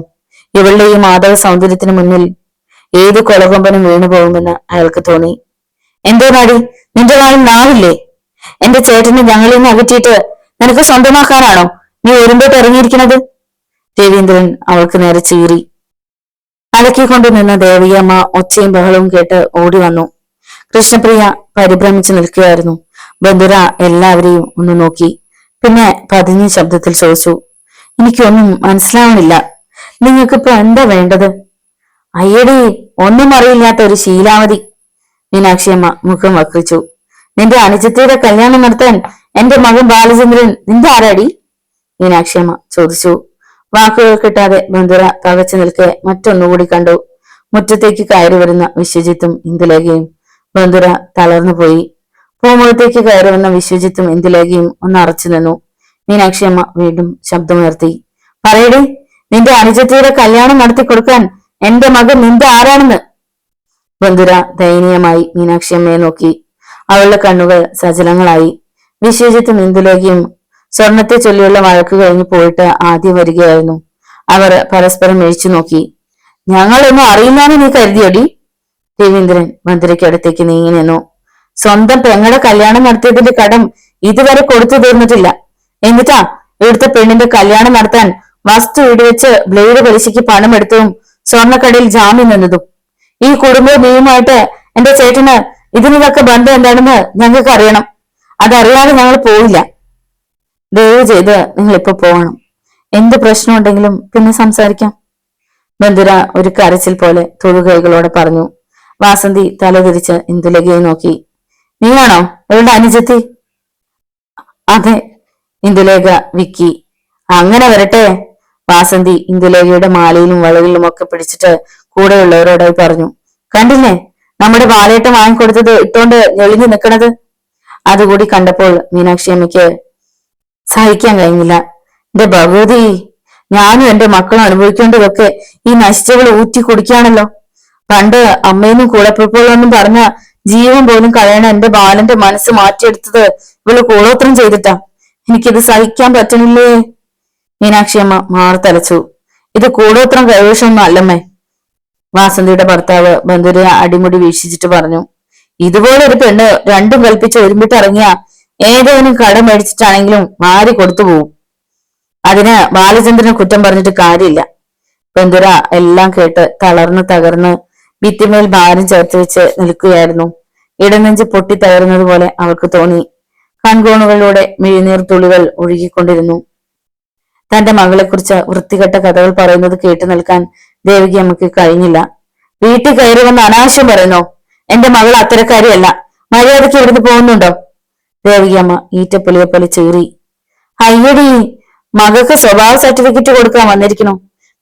ഇവളുടെ ഈ മാധവ സൗന്ദര്യത്തിന് മുന്നിൽ ഏത് കൊലകൊമ്പനും വീണു പോകുമെന്ന് അയാൾക്ക് തോന്നി. എന്തോ നാടി, നിന്റെ വാളിൽ നാവില്ലേ? എന്റെ ചേട്ടനെ ഞങ്ങളിൽ നിന്ന് അകറ്റിയിട്ട് നിനക്ക് സ്വന്തമാക്കാനാണോ നീ ഒരുമ്പോട്ട് ഇറങ്ങിയിരിക്കുന്നത്? രവീന്ദ്രൻ അവൾക്ക് നേരെ ചീറി. അലക്കിക്കൊണ്ടു നിന്ന ദേവിയമ്മ ഒച്ചയും ബഹളവും കേട്ട് ഓടി വന്നു. കൃഷ്ണപ്രിയ പരിഭ്രമിച്ചു നിൽക്കുകയായിരുന്നു. ബന്ധുര എല്ലാവരെയും ഒന്ന് നോക്കി. പിന്നെ പതിഞ്ഞ ശബ്ദത്തിൽ ചോദിച്ചു, എനിക്കൊന്നും മനസ്സിലാവണില്ല. നിങ്ങൾക്കിപ്പോ എന്താ വേണ്ടത്? അയ്യടി, ഒന്നും അറിയില്ലാത്ത ഒരു ശീലാവതി. മീനാക്ഷിയമ്മ മുഖം വക്രിച്ചു. നിന്റെ അനുജത്തിയുടെ കല്യാണം നടത്താൻ എന്റെ മകൻ ബാലചന്ദ്രൻ നിന്റെ ആരാടി? മീനാക്ഷിയമ്മ ചോദിച്ചു. വാക്കുകൾ കിട്ടാതെ ബന്ധുര പകച്ചു നിൽക്കെ മറ്റൊന്നുകൂടി കണ്ടു. മുറ്റത്തേക്ക് കയറി വരുന്ന വിശ്വജിത്തും ഇന്ദുലേഖയും. ബന്ധുര തളർന്നുപോയി. പൂമുഖത്തേക്ക് കയറി വന്ന വിശ്വജിത്തും ഇന്ദുലേഖയും ഒന്ന് അറച്ചു നിന്നു. മീനാക്ഷിയമ്മ വീണ്ടും ശബ്ദമുയർത്തി, പറയടി, നിന്റെ അനുജത്തിയുടെ കല്യാണം നടത്തി കൊടുക്കാൻ എന്റെ മകൻ നിന്റെ ആരാണെന്ന്? ബന്ധുര ദയനീയമായി മീനാക്ഷിയമ്മയെ നോക്കി. അവളുടെ കണ്ണുകൾ സജലങ്ങളായി. വിശ്വജിത്തും ഇന്ദുലേഖയും സ്വർണത്തെ ചൊല്ലിയുള്ള വഴക്ക് കഴിഞ്ഞു പോയിട്ട് ആദ്യം വരികയായിരുന്നു. അവർ പരസ്പരം മേഴിച്ചു നോക്കി. ഞങ്ങളൊന്നും അറിയില്ലാന്ന് നീ കരുതിയോടി? രവീന്ദ്രൻ ബന്ധുരയ്ക്ക് അടുത്തേക്ക് നീങ്ങി നിന്നു. സ്വന്തം പെങ്ങളുടെ കല്യാണം നടത്തിയതിന്റെ കടം ഇതുവരെ കൊടുത്തു തീർന്നിട്ടില്ല. എന്നിട്ടാ ഇവിടുത്തെ പെണ്ണിന്റെ കല്യാണം നടത്താൻ വസ്തു ഇടിവെച്ച് ബ്ലേഡ് പലിശയ്ക്ക് പണം എടുത്തതും സ്വർണ്ണക്കടയിൽ ജാമ്യം നിന്നതും. ഈ കുടുംബ നിയമമായിട്ട് എന്റെ ചേട്ടന് ഇതിനൊക്കെ ബന്ധം എന്താണെന്ന് ഞങ്ങൾക്ക് അറിയണം. അതറിയാതെ ഞങ്ങൾ പോവില്ല. ദയവ് ചെയ്ത് നിങ്ങൾ ഇപ്പൊ പോകണം. എന്ത് പ്രശ്നം ഉണ്ടെങ്കിലും പിന്നെ സംസാരിക്കാം. ബന്ധുര ഒരു കരച്ചിൽ പോലെ തൊഴുകൈകളോടെ പറഞ്ഞു. വാസന്തി തലതിരിച്ച് ഇന്ദുലേഖയെ നോക്കി. നീയാണോ ഇവളുടെ അനുജത്തി? അതെ. ഇന്ദുലേഖ വിക്കി. അങ്ങനെ വരട്ടെ. വാസന്തി ഇന്ദുലേഖയുടെ മാലയിലും വളയിലും ഒക്കെ പിടിച്ചിട്ട് കൂടെയുള്ളവരോടായി പറഞ്ഞു. കണ്ടില്ലേ, നമ്മുടെ ബാലേട്ടൻ വാങ്ങിക്കൊടുത്തത് ഇട്ടോണ്ട് ഞെളിഞ്ഞു നിൽക്കണത്? അതുകൂടി കണ്ടപ്പോൾ മീനാക്ഷി അമ്മയ്ക്ക് സഹിക്കാൻ കഴിഞ്ഞില്ല. എന്റെ ഭഗവതി, ഞാനും എന്റെ മക്കളും അനുഭവിക്കേണ്ടതൊക്കെ ഈ നശിച്ചവൾ ഊറ്റി കുടിക്കാണല്ലോ. പണ്ട് അമ്മയൊന്നും കൂടപ്പിറപ്പുകളൊന്നും പറഞ്ഞ ജീവൻ പോലും കളയണ എന്റെ ബാലന്റെ മനസ്സ് മാറ്റിയെടുത്തത് ഇവള് കൂടോത്രം ചെയ്തിട്ടാ. എനിക്കിത് സഹിക്കാൻ പറ്റണില്ലേ? മീനാക്ഷി അമ്മ മാർത്തലച്ചു. ഇത് കൂടോത്രം കൈവശമൊന്നും അല്ലമ്മേ. വാസന്തിയുടെ ഭർത്താവ് ബന്ധുരയെ അടിമുടി വീക്ഷിച്ചിട്ട് പറഞ്ഞു. ഇതുപോലെ ഒരു പെണ്ണ് രണ്ടും കൽപ്പിച്ച് ഒരുമിട്ട് ഇറങ്ങിയ ഏതെങ്കിലും കടം മേടിച്ചിട്ടാണെങ്കിലും മാറി കൊടുത്തു പോവും. അതിന് ബാലചന്ദ്രനെ കുറ്റം പറഞ്ഞിട്ട് കാര്യമില്ല. ബന്ധുര എല്ലാം കേട്ട് തളർന്ന് തകർന്ന് ഭിത്തിമേൽ ഭാരം ചേർത്ത് വെച്ച് നിൽക്കുകയായിരുന്നു. ഇടനെഞ്ച് പൊട്ടി തകർന്നത് പോലെ അവൾക്ക് തോന്നി. കൺകോണുകളിലൂടെ മിഴിനീർ തുള്ളികൾ ഒഴുകിക്കൊണ്ടിരുന്നു. തന്റെ മകളെക്കുറിച്ച് വൃത്തികെട്ട കഥകൾ പറയുന്നത് കേട്ടു നിൽക്കാൻ ദേവകി അമ്മയ്ക്ക് കഴിഞ്ഞില്ല. വീട്ടിൽ കയറി വന്ന് അനാവശ്യം പറയുന്നോ? എന്റെ മകൾ അത്തരക്കാരിയല്ല. മര്യാദയ്ക്ക് ഇവിടുന്ന് പോകുന്നുണ്ടോ? ദേവകി അമ്മ ഈറ്റപ്പുലിയെ പോലെ ചീറി. അയ്യടി, മകൾക്ക് സ്വഭാവ സർട്ടിഫിക്കറ്റ് കൊടുക്കാൻ വന്നിരിക്കണു.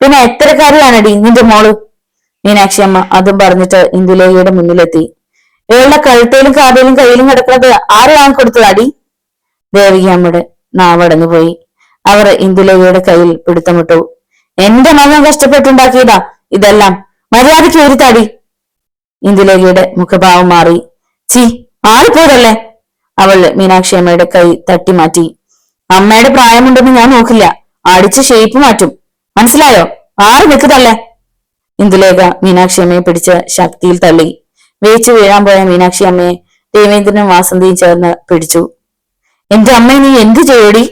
പിന്നെ എത്തരക്കാരിയാണടി നിന്റെ മോള്? മീനാക്ഷി അമ്മ അതും പറഞ്ഞിട്ട് ഇന്ദുലേഖയുടെ മുന്നിലെത്തി. ഇവളുടെ കഴുത്തേലും കാതയിലും കയ്യിലും കിടക്കുന്നത് ആര് വാങ്ങിക്കൊടുത്തതാടി? ദേവകി അമ്മയുടെ നാവടഞ്ഞുപോയി. അവർ ഇന്ദുലേഖയുടെ കയ്യിൽ പിടുത്തമിട്ടു. എന്റെ മകൻ കഷ്ടപ്പെട്ടുണ്ടാക്കിയതാ ഇതെല്ലാം. മര്യാദയ്ക്ക് ഒരുത്താടി. ഇന്ദുലേഖയുടെ മുഖഭാവം മാറി. ചി, ആറിപ്പോയതല്ലേ? അവൾ മീനാക്ഷി അമ്മയുടെ കൈ തട്ടി മാറ്റി. അമ്മയുടെ പ്രായമുണ്ടെന്ന് ഞാൻ നോക്കില്ല. അടിച്ച് ഷേപ്പ് മാറ്റും. മനസ്സിലായോ? ആറ് നിൽക്കുന്നല്ലേ? ഇന്ദുലേഖ മീനാക്ഷി അമ്മയെ പിടിച്ച് ശക്തിയിൽ തള്ളി. വേച്ചു വീഴാൻ പോയ മീനാക്ഷി അമ്മയെ രവീന്ദ്രനും വാസന്തിയും ചേർന്ന് പിടിച്ചു. എന്റെ അമ്മയെ നീ എന്ത് ചെയ്യോടി?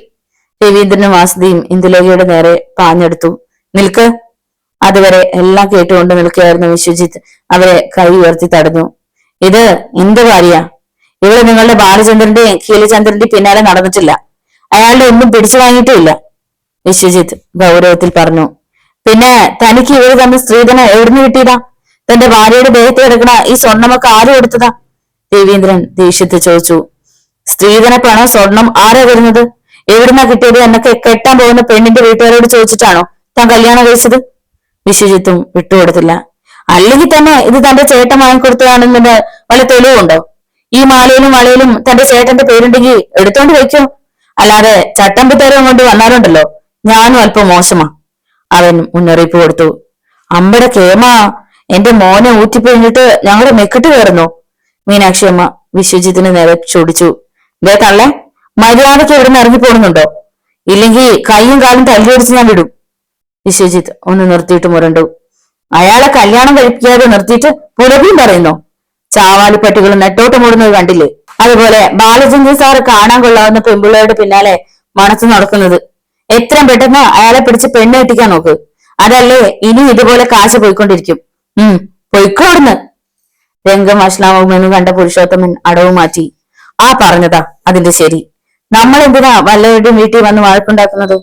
രവീന്ദ്രനും വാസന്തിയും ഇന്ദുലേഖയുടെ നേരെ പാഞ്ഞെടുത്തു. നിൽക്ക്. അതുവരെ എല്ലാം കേട്ടുകൊണ്ട് നിൽക്കുകയായിരുന്നു വിശ്വജിത്ത് അവരെ കൈ ഉയർത്തി തടഞ്ഞു. ഇത് എന്ത് കാര്യ? ഇവിടെ നിങ്ങളുടെ ബാലചന്ദ്രന്റെയും കീലചന്ദ്രന്റെയും പിന്നാലെ നടന്നിട്ടില്ല. അയാളുടെ ഒന്നും പിടിച്ചു വാങ്ങിയിട്ടുമില്ല, വിശ്വജിത്ത് ഗൗരവത്തിൽ പറഞ്ഞു. പിന്നെ തനിക്ക് ഇവര് തന്ന സ്ത്രീധനം എവിടുന്ന് കിട്ടിയതാ? തന്റെ ഭാര്യയുടെ ദേഹത്ത് കിടക്കണ ഈ സ്വർണ്ണമൊക്കെ ആരും എടുത്തതാ? ദേവീന്ദ്രൻ ദേഷ്യത്തിൽ ചോദിച്ചു. സ്ത്രീധന പണം സ്വർണം ആരാ വരുന്നത്? എവിടുന്നാ കിട്ടിയത് എന്നൊക്കെ കെട്ടാൻ പോകുന്ന പെണ്ണിന്റെ വീട്ടുകാരോട് ചോദിച്ചിട്ടാണോ താൻ കല്യാണം കഴിച്ചത്? വിശ്വജിത്തും വിട്ടുകൊടുത്തില്ല. അല്ലെങ്കിൽ തന്നെ ഇത് തന്റെ ചേട്ടൻ വാങ്ങിക്കൊടുത്തതാണെന്ന് വല്ല തെളിവുണ്ടോ? ഈ മാലയിലും വളയിലും തന്റെ ചേട്ടന്റെ പേരുണ്ടെങ്കിൽ എടുത്തോണ്ട് വെക്കോ. അല്ലാതെ ചട്ടമ്പിത്തരം കൊണ്ട് വന്നാലുണ്ടല്ലോ ഞാനും അല്പം മോശമാ, അവൻ മുന്നറിയിപ്പ് കൊടുത്തു. അമ്പട കേമ, എന്റെ മോനെ ഊറ്റിപ്പിഴിഞ്ഞിട്ട് ഞങ്ങളുടെ മെക്കിട്ട് കയറുന്നു, മീനാക്ഷി അമ്മ വിശ്വജിത്തിന് നേരെ ചൊടിച്ചു. ദേ തള്ളേ, മര്യാദയ്ക്ക് എവിടുന്ന് ഇറങ്ങിപ്പോടുന്നുണ്ടോ? ഇല്ലെങ്കിൽ കൈയും കാലും തല്ലിയൊടിച്ച് ഞാൻ വിടും. വിശ്വജിത്ത് ഒന്ന് നിർത്തിയിട്ട് മുരണ്ടു. അയാളെ കല്യാണം കഴിപ്പിക്കാതെ നിർത്തിയിട്ട് പുലവിയും പറയുന്നു. ചാവാലിപ്പട്ടികൾ നെട്ടോട്ട് മൂടുന്നത് കണ്ടില്ലേ? അതുപോലെ ബാലചന്ദ്രൻ സാറ് കാണാൻ കൊള്ളാവുന്ന പെമ്പിള്ളയുടെ പിന്നാലെ മണത്ത് നടക്കുന്നത്. എത്രയും പെട്ടെന്ന് അയാളെ പിടിച്ച് പെണ്ണ് കെട്ടിക്കാൻ നോക്ക്. അതല്ലേ ഇനി ഇതുപോലെ കാശ് പോയിക്കൊണ്ടിരിക്കും. പൊയ്ക്കോടുന്ന്. രംഗം വഷളാവുമെന്ന് കണ്ട പുരുഷോത്തമൻ അടവ് മാറ്റി. ആ പറഞ്ഞതാ അതിന്റെ ശരി. നമ്മൾ എന്തിനാ വല്ലവരുടെയും വീട്ടിൽ വന്ന് വഴക്കുണ്ടാക്കുന്നത്?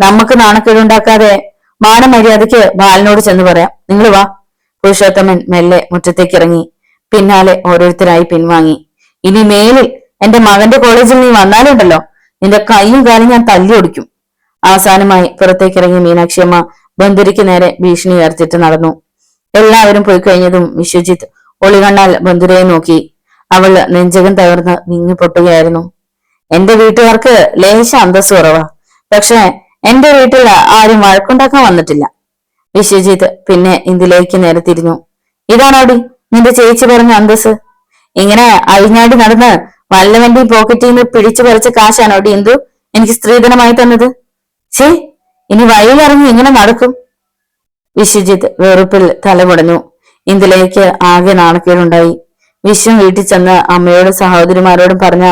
നമുക്ക് നാണക്കേടുണ്ടാക്കാതെ മാനമര്യാദയ്ക്ക് ബാലനോട് ചെന്ന് പറയാം. നിങ്ങൾ വാ. പുരുഷോത്തമൻ മെല്ലെ മുറ്റത്തേക്ക് ഇറങ്ങി. പിന്നാലെ ഓരോരുത്തരായി പിൻവാങ്ങി. ഇനി മേലിൽ എന്റെ മകന്റെ കോളേജിൽ നീ വന്നാലുണ്ടല്ലോ നിന്റെ കൈയും കാലും ഞാൻ തല്ലി ഒടിക്കും. അവസാനമായി പുറത്തേക്കിറങ്ങി മീനാക്ഷിയമ്മ ബന്ധുരിക്ക് നേരെ ഭീഷണി ഉയർത്തിട്ട് നടന്നു. എല്ലാവരും പോയി കഴിഞ്ഞതും വിശ്വജിത്ത് ഒളികണ്ണാൽ ബന്ധുരയെ നോക്കി. അവൾ നെഞ്ചകം തകർന്ന് വിങ്ങി പൊട്ടുകയായിരുന്നു. എന്റെ വീട്ടുകാർക്ക് ലേശ അന്തസ് കുറവാ, പക്ഷെ എന്റെ വീട്ടിൽ ആരും വഴക്കുണ്ടാക്കാൻ വന്നിട്ടില്ല. വിശ്വജിത്ത് പിന്നെ ഇന്ദിലേക്ക് നേരെ തിരിഞ്ഞു. ഇതാണോടി നിന്റെ ചേച്ചി പറഞ്ഞ അന്തസ്? ഇങ്ങനെ അഴിഞ്ഞാടി നടന്ന് വല്ലവന്റെ പോക്കറ്റിൽ നിന്ന് പിടിച്ചു പറിച്ച കാശാണോടി എന്തു എനിക്ക് സ്ത്രീധനമായി തന്നത്? ചേ, ഇനി വഴിയിലിറങ്ങി ഇങ്ങനെ നടക്കും? വിശ്വജിത്ത് വെറുപ്പിൽ തലമുടഞ്ഞു. ഇന്ദിലേക്ക് ആകെ നാണക്കേടുണ്ടായി. വിശ്വം വീട്ടിൽ ചെന്ന് അമ്മയോടും സഹോദരിമാരോടും പറഞ്ഞ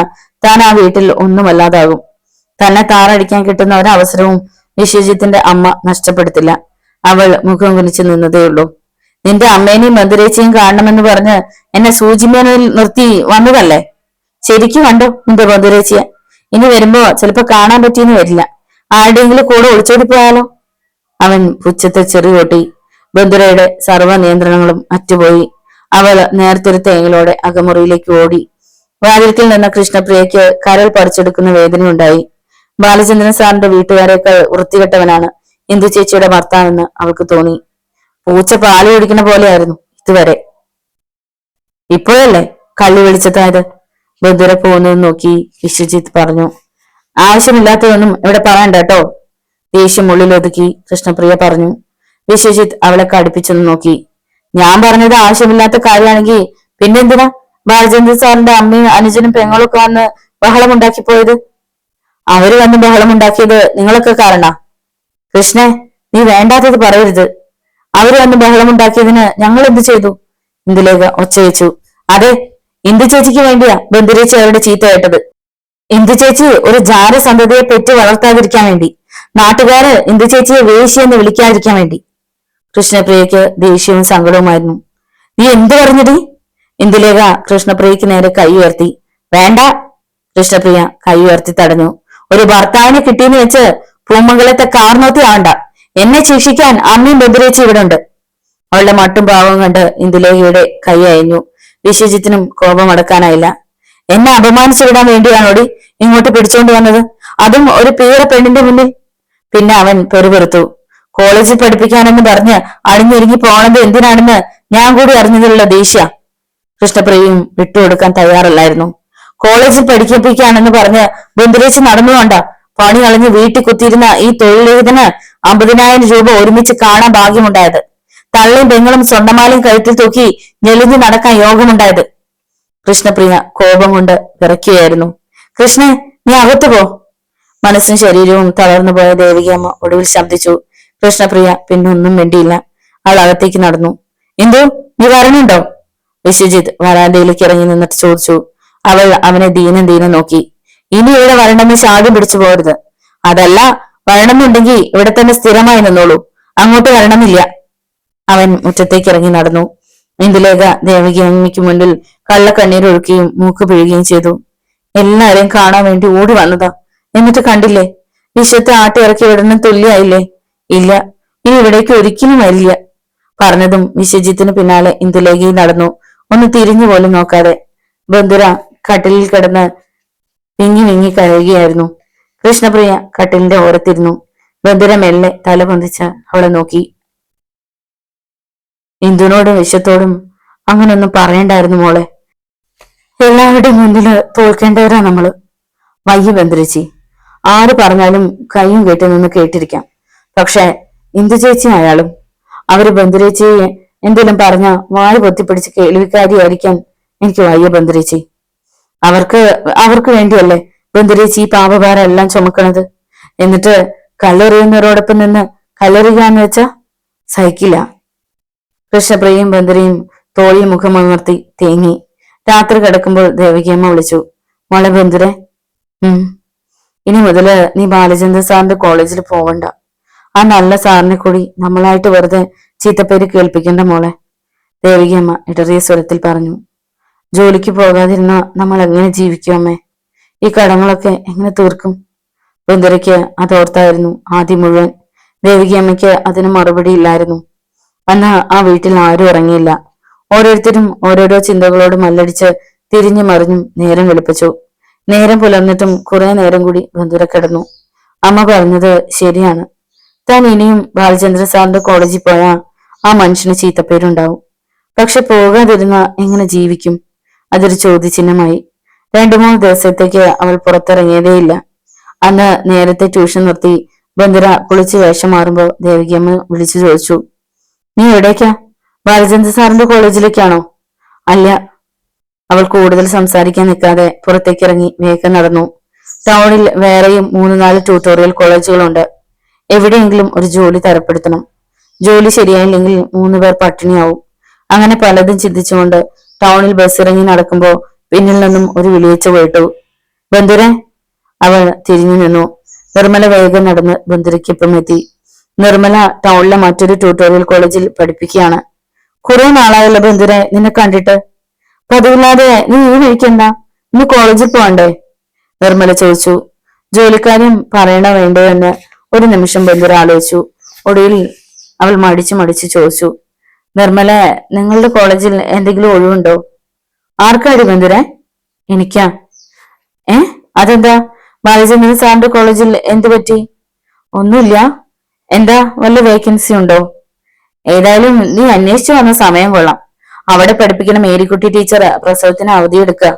താൻ ആ വീട്ടിൽ ഒന്നുമല്ലാതാകും. തന്നെ താറടിക്കാൻ കിട്ടുന്ന ഒരവസരവും വിശ്വജിത്തിന്റെ അമ്മ നഷ്ടപ്പെടുത്തില്ല. അവൾ മുഖം കുനിച്ചു നിന്നതേയുള്ളൂ. നിന്റെ അമ്മേനെയും ബന്ധുരേച്ചിയും കാണണമെന്ന് പറഞ്ഞ് എന്നെ സൂചിമേനയിൽ നിർത്തി വന്നതല്ലേ? ശരിക്കും കണ്ടോ നിന്റെ ബന്ധുരേച്ചിയെ? ഇനി വരുമ്പോ ചിലപ്പോ കാണാൻ പറ്റിയെന്ന് വരില്ല. ആരുടെയെങ്കിലും കൂടെ ഒളിച്ചോടി പോയാലോ? അവൻ പുച്ഛത്തെ ചെറിയോട്ടി. ബന്ധുരയുടെ സർവ്വ നിയന്ത്രണങ്ങളും അറ്റുപോയി. അവൾ നേർത്തൊരു തേങ്ങലോടെ അകമുറിയിലേക്ക് ഓടി. വാതിൽക്കൽ നിന്ന് കൃഷ്ണപ്രിയയ്ക്ക് കരൾ പറിച്ചെടുക്കുന്ന വേദനയുണ്ടായി. ബാലചന്ദ്രൻ സാറിന്റെ വീട്ടുകാരേക്കാൾ വൃത്തികെട്ടവനാണ് ഇന്ദു ചേച്ചിയുടെ ഭർത്താവെന്ന് അവൾക്ക് തോന്നി. പൂച്ച പാല് കുടിക്കുന്ന പോലെയായിരുന്നു ഇതുവരെ. ഇപ്പോഴല്ലേ കള്ളി വെളിച്ചത്തായത്? ബന്ധുര പോകുന്നത് നോക്കി വിശ്വജിത്ത് പറഞ്ഞു. ആവശ്യമില്ലാത്തതൊന്നും ഇവിടെ പറയണ്ട കേട്ടോ, ദേഷ്യം ഉള്ളിലൊതുക്കി കൃഷ്ണപ്രിയ പറഞ്ഞു. വിശ്വജിത്ത് അവളെ കടുപ്പിച്ചൊന്ന് നോക്കി. ഞാൻ പറഞ്ഞത് ആവശ്യമില്ലാത്ത കാര്യമാണെങ്കിൽ പിന്നെന്തിനാ ബാലചന്ദ്രൻ സാറിന്റെ അമ്മയും അനുജനും പെങ്ങളൊക്കെ വന്ന് ബഹളമുണ്ടാക്കി പോയത്? അവര് വന്ന് ബഹളമുണ്ടാക്കിയത് നിങ്ങളൊക്കെ കാരണ. കൃഷ്ണേ, നീ വേണ്ടാത്തത് പറയരുത്. അവര് വന്ന് ബഹളമുണ്ടാക്കിയതിന് ഞങ്ങൾ എന്ത് ചെയ്തു? ഇന്ദുലേഖ ഒച്ച വെച്ചു. അതെ, ഇന്ദു ചേച്ചിക്ക് വേണ്ടിയാ ബന്ധുരേച്ചി അവരുടെ ചീത്ത കേട്ടത്. ഇന്ദു ചേച്ചി ഒരു ജാരസന്തതിയെ പെറ്റ് വളർത്താതിരിക്കാൻ വേണ്ടി, നാട്ടുകാര് ഇന്ദു ചേച്ചിയെ വേശി എന്ന് വിളിക്കാതിരിക്കാൻ വേണ്ടി. കൃഷ്ണപ്രിയക്ക് ദേഷ്യവും സങ്കടവുമായിരുന്നു. നീ എന്തു പറഞ്ഞടി? ഇന്ദുലേഖ കൃഷ്ണപ്രിയക്ക് നേരെ കൈ ഉയർത്തി. വേണ്ട. കൃഷ്ണപ്രിയ കൈ ഉയർത്തി തടഞ്ഞു. ഒരു ഭർത്താവിനെ കിട്ടിയെന്ന് വെച്ച് പൂമംഗലത്തെ കാർനോത്തി ആവണ്ട. എന്നെ ശിക്ഷിക്കാൻ അമ്മയും ബന്ധുരേച്ചി ഇവിടെ ഉണ്ട്. അവളുടെ മട്ടും ഭാവവും കണ്ട് ഇന്ദുലേഖയുടെ കൈ അയഞ്ഞു. വിശ്വജിത്തിനും കോപം അടക്കാനായില്ല. എന്നെ അപമാനിച്ചു വിടാൻ വേണ്ടിയാണോടി ഇങ്ങോട്ട് പിടിച്ചോണ്ട് വന്നത്, അതും ഒരു പീറ പെണ്ണിന്റെ മുന്നിൽ? പിന്നെ അവൻ പെറുപെറുത്തു. കോളേജിൽ പഠിപ്പിക്കാനെന്ന് പറഞ്ഞ് അണിഞ്ഞൊരുങ്ങി പോണത് എന്തിനാണെന്ന് ഞാൻ കൂടി അറിഞ്ഞതിലുള്ള ദേഷ്യ. കൃഷ്ണപ്രിയയും വിട്ടുകൊടുക്കാൻ തയ്യാറല്ലായിരുന്നു. കോളേജിൽ പഠിപ്പിക്കാനെന്ന് പറഞ്ഞ് ബന്ധുരേച്ചി നടന്നുകൊണ്ട പണി കളഞ്ഞ് വീട്ടിൽ കുത്തിയിരുന്ന ഈ തൊഴിലേതന് 50,000 രൂപ ഒരുമിച്ച് കാണാൻ ഭാഗ്യമുണ്ടായത്. തള്ളയും പെങ്ങളും സ്വർണ്ണമാലയും കഴുത്തിൽ തൂക്കി ഞെളിഞ്ഞു നടക്കാൻ യോഗമുണ്ടായത്. കൃഷ്ണപ്രിയ കോപം കൊണ്ട് വിറയ്ക്കുകയായിരുന്നു. കൃഷ്ണേ, നീ അകത്തു പോ. മനസ്സും ശരീരവും തളർന്നു പോയ ദേവികയമ്മ ഒടുവിൽ ശബ്ദിച്ചു. കൃഷ്ണപ്രിയ പിന്നൊന്നും വേണ്ടിയില്ല. അവൾ അകത്തേക്ക് നടന്നു. എന്തു, നീ വരണുണ്ടോ? വിശ്വജിത്ത് വരാന്തയിലേക്ക് ഇറങ്ങി നിന്നിട്ട് ചോദിച്ചു. അവൾ അവനെ ദീനം നോക്കി. ഇനി ഇവിടെ വരണമെന്ന് ശാഠ്യം പിടിച്ചു പോകരുത്. അതല്ല, വരണമെന്നുണ്ടെങ്കിൽ ഇവിടെ തന്നെ സ്ഥിരമായി നിന്നോളൂ, അങ്ങോട്ട് വരണമെന്നില്ല. അവൻ മുറ്റത്തേക്ക് ഇറങ്ങി നടന്നു. ഇന്ദുലേഖ ദേവകി അമ്മയ്ക്ക് മുന്നിൽ കള്ളക്കണ്ണീർ ഒഴുക്കുകയും മൂക്ക് പിഴുകയും ചെയ്തു. എല്ലാരെയും കാണാൻ വേണ്ടി ഓടി വന്നതാ, എന്നിട്ട് കണ്ടില്ലേ, വിശത്തെ ആട്ടി ഇറക്കി വിടണം തുല്യായില്ലേ? ഇല്ല, ഇനി ഇവിടേക്ക് ഒരിക്കലും വരില്ല. പറഞ്ഞതും വിശ്വജിത്തിന് പിന്നാലെ ഇന്ദുലേഖയിൽ നടന്നു, ഒന്ന് തിരിഞ്ഞു പോലും നോക്കാതെ. ബന്ധുര കട്ടിലിൽ കിടന്ന് വിങ്ങി വിങ്ങി കരയുകയായിരുന്നു. കൃഷ്ണപ്രിയ കട്ടിലിന്റെ ഓരത്തിരുന്നു. ബന്ധുര മെല്ലെ തല പൊന്തിച്ച് അവളെ നോക്കി. ഇന്ദുവിനോടും വിശ്വത്തോടും അങ്ങനൊന്നും പറയണ്ടായിരുന്നു മോളെ. എല്ലാവരുടെയും മുന്നില് തോൽക്കേണ്ടവരാ നമ്മള്. വയ്യ ബന്ധുരച്ചി, ആര് പറഞ്ഞാലും കൈയും കെട്ടി നിന്ന് കേട്ടിരിക്കാം. പക്ഷെ ഇന്ദു ചേച്ചി അയാളും അവര് ബന്ധുരേച്ചിയെ എന്തെങ്കിലും പറഞ്ഞ വായ് പൊത്തിപ്പിടിച്ച് കേൾവിക്കാരിയായിരിക്കാൻ എനിക്ക് വയ്യ ബന്ധുരേച്ചി. അവർക്ക് വേണ്ടിയല്ലേ ബന്ധുരേച്ചി ഈ പാപഭാരം എല്ലാം ചുമക്കണത്. എന്നിട്ട് കല്ലെറിയുന്നവരോടൊപ്പം നിന്ന് കല്ലെറിയാന്ന് വെച്ചാ സഹിക്കില്ല. കൃഷ്ണപ്രിയയും ബന്ധുരയും തോളിൽ മുഖമമർത്തി തേങ്ങി. രാത്രി കിടക്കുമ്പോൾ ദേവകിയമ്മ വിളിച്ചു, മോളെ ബന്ധുരെ, ഇനി മുതല് നീ ബാലചന്ദ്ര സാറിന്റെ കോളേജിൽ പോവണ്ട. ആ നല്ല സാറിനെ കൂടി നമ്മളായിട്ട് വെറുതെ ചീത്തപ്പേര് കേൾപ്പിക്കണ്ട മോളെ. ദേവികയമ്മ ഇടറിയ സ്വരത്തിൽ പറഞ്ഞു. ജോലിക്ക് പോകാതിരുന്ന നമ്മൾ എങ്ങനെ ജീവിക്കും അമ്മേ? ഈ കടങ്ങളൊക്കെ എങ്ങനെ തീർക്കും? ബന്ധുരയ്ക്ക് അതോർത്തായിരുന്നു ആദ്യം മുഴുവൻ. ദേവികയമ്മയ്ക്ക് അതിന് മറുപടി ഇല്ലായിരുന്നു. അന്ന് ആ വീട്ടിൽ ആരും ഇറങ്ങിയില്ല. ഓരോരുത്തരും ഓരോരോ ചിന്തകളോട് മല്ലടിച്ച് തിരിഞ്ഞു മറിഞ്ഞും നേരം വെളുപ്പിച്ചു. നേരം പുലർന്നിട്ടും കുറെ നേരം കൂടി ബന്ധുര കിടന്നു. അമ്മ പറഞ്ഞത് ശരിയാണ്. താൻ ഇനിയും ബാലചന്ദ്ര സാറിന്റെ കോളേജിൽ പോയാ ആ മനുഷ്യന് ചീത്തപ്പേരുണ്ടാവും. പക്ഷെ പോകാതിരുന്ന എങ്ങനെ ജീവിക്കും? അതൊരു ചോദ്യചിഹ്നമായി. 2-3 ദിവസത്തേക്ക് അവൾ പുറത്തിറങ്ങിയതേയില്ല. അന്ന് നേരത്തെ ട്യൂഷൻ നിർത്തി ബന്ധുര കുളിച്ച് വേഷം മാറുമ്പോ ദേവികയമ്മ വിളിച്ചു ചോദിച്ചു, നീ എവിടേക്കാ? ബാലചന്ദ്ര സാറിന്റെ കോളേജിലേക്കാണോ? അല്ല. അവൾ കൂടുതൽ സംസാരിക്കാൻ നിൽക്കാതെ പുറത്തേക്കിറങ്ങി വേഗം നടന്നു. ടൗണിൽ വേറെയും 3-4 ട്യൂട്ടോറിയൽ കോളേജുകളുണ്ട്. എവിടെയെങ്കിലും ഒരു ജോലി തരപ്പെടുത്തണം. ജോലി ശരിയായില്ലെങ്കിൽ 3 പേർ പട്ടിണിയാവും. അങ്ങനെ പലതും ചിന്തിച്ചുകൊണ്ട് ടൗണിൽ ബസ് ഇറങ്ങി നടക്കുമ്പോ പിന്നിൽ നിന്നും ഒരു വിളിയച്ചു കേട്ടു. ബന്ധുരെ. അവൾ തിരിഞ്ഞു നിന്നു. നിർമ്മല വേഗം നടന്ന് ബന്ധുരയ്ക്കൊപ്പം എത്തി. നിർമ്മല ടൗണിലെ മറ്റൊരു ട്യൂട്ടോറിയൽ കോളേജിൽ പഠിപ്പിക്കുകയാണ്. കുറെ നാളായല്ലോ ബന്ധുരെ നിന്നെ കണ്ടിട്ട്. പതിവില്ലാതെ നീ ഈ വിളിക്കണ്ട, ഇന്ന് കോളേജിൽ പോകണ്ടേ? നിർമ്മല ചോദിച്ചു. ജോലിക്കാര്യം പറയണ വേണ്ടോ എന്ന് ഒരു നിമിഷം ബന്ധുര ആലോചിച്ചു. ഒടുവിൽ അവൾ മടിച്ചു മടിച്ചു ചോദിച്ചു, നിർമ്മല, നിങ്ങളുടെ കോളേജിൽ എന്തെങ്കിലും ഒഴിവുണ്ടോ? ആർക്കാടി ബന്ധുരെ? എനിക്കാ. അതെന്താ? ബാലചന്ദ്രൻ സാറിന്റെ കോളേജിൽ എന്തു പറ്റി? ഒന്നുമില്ല. എന്താ, വല്ല വേക്കൻസി ഉണ്ടോ? ഏതായാലും നീ അന്വേഷിച്ചു വന്ന സമയം കൊള്ളാം. അവിടെ പഠിപ്പിക്കുന്ന മേരിക്കുട്ടി ടീച്ചർ പ്രസവത്തിന് അവധിയെടുക്കുക.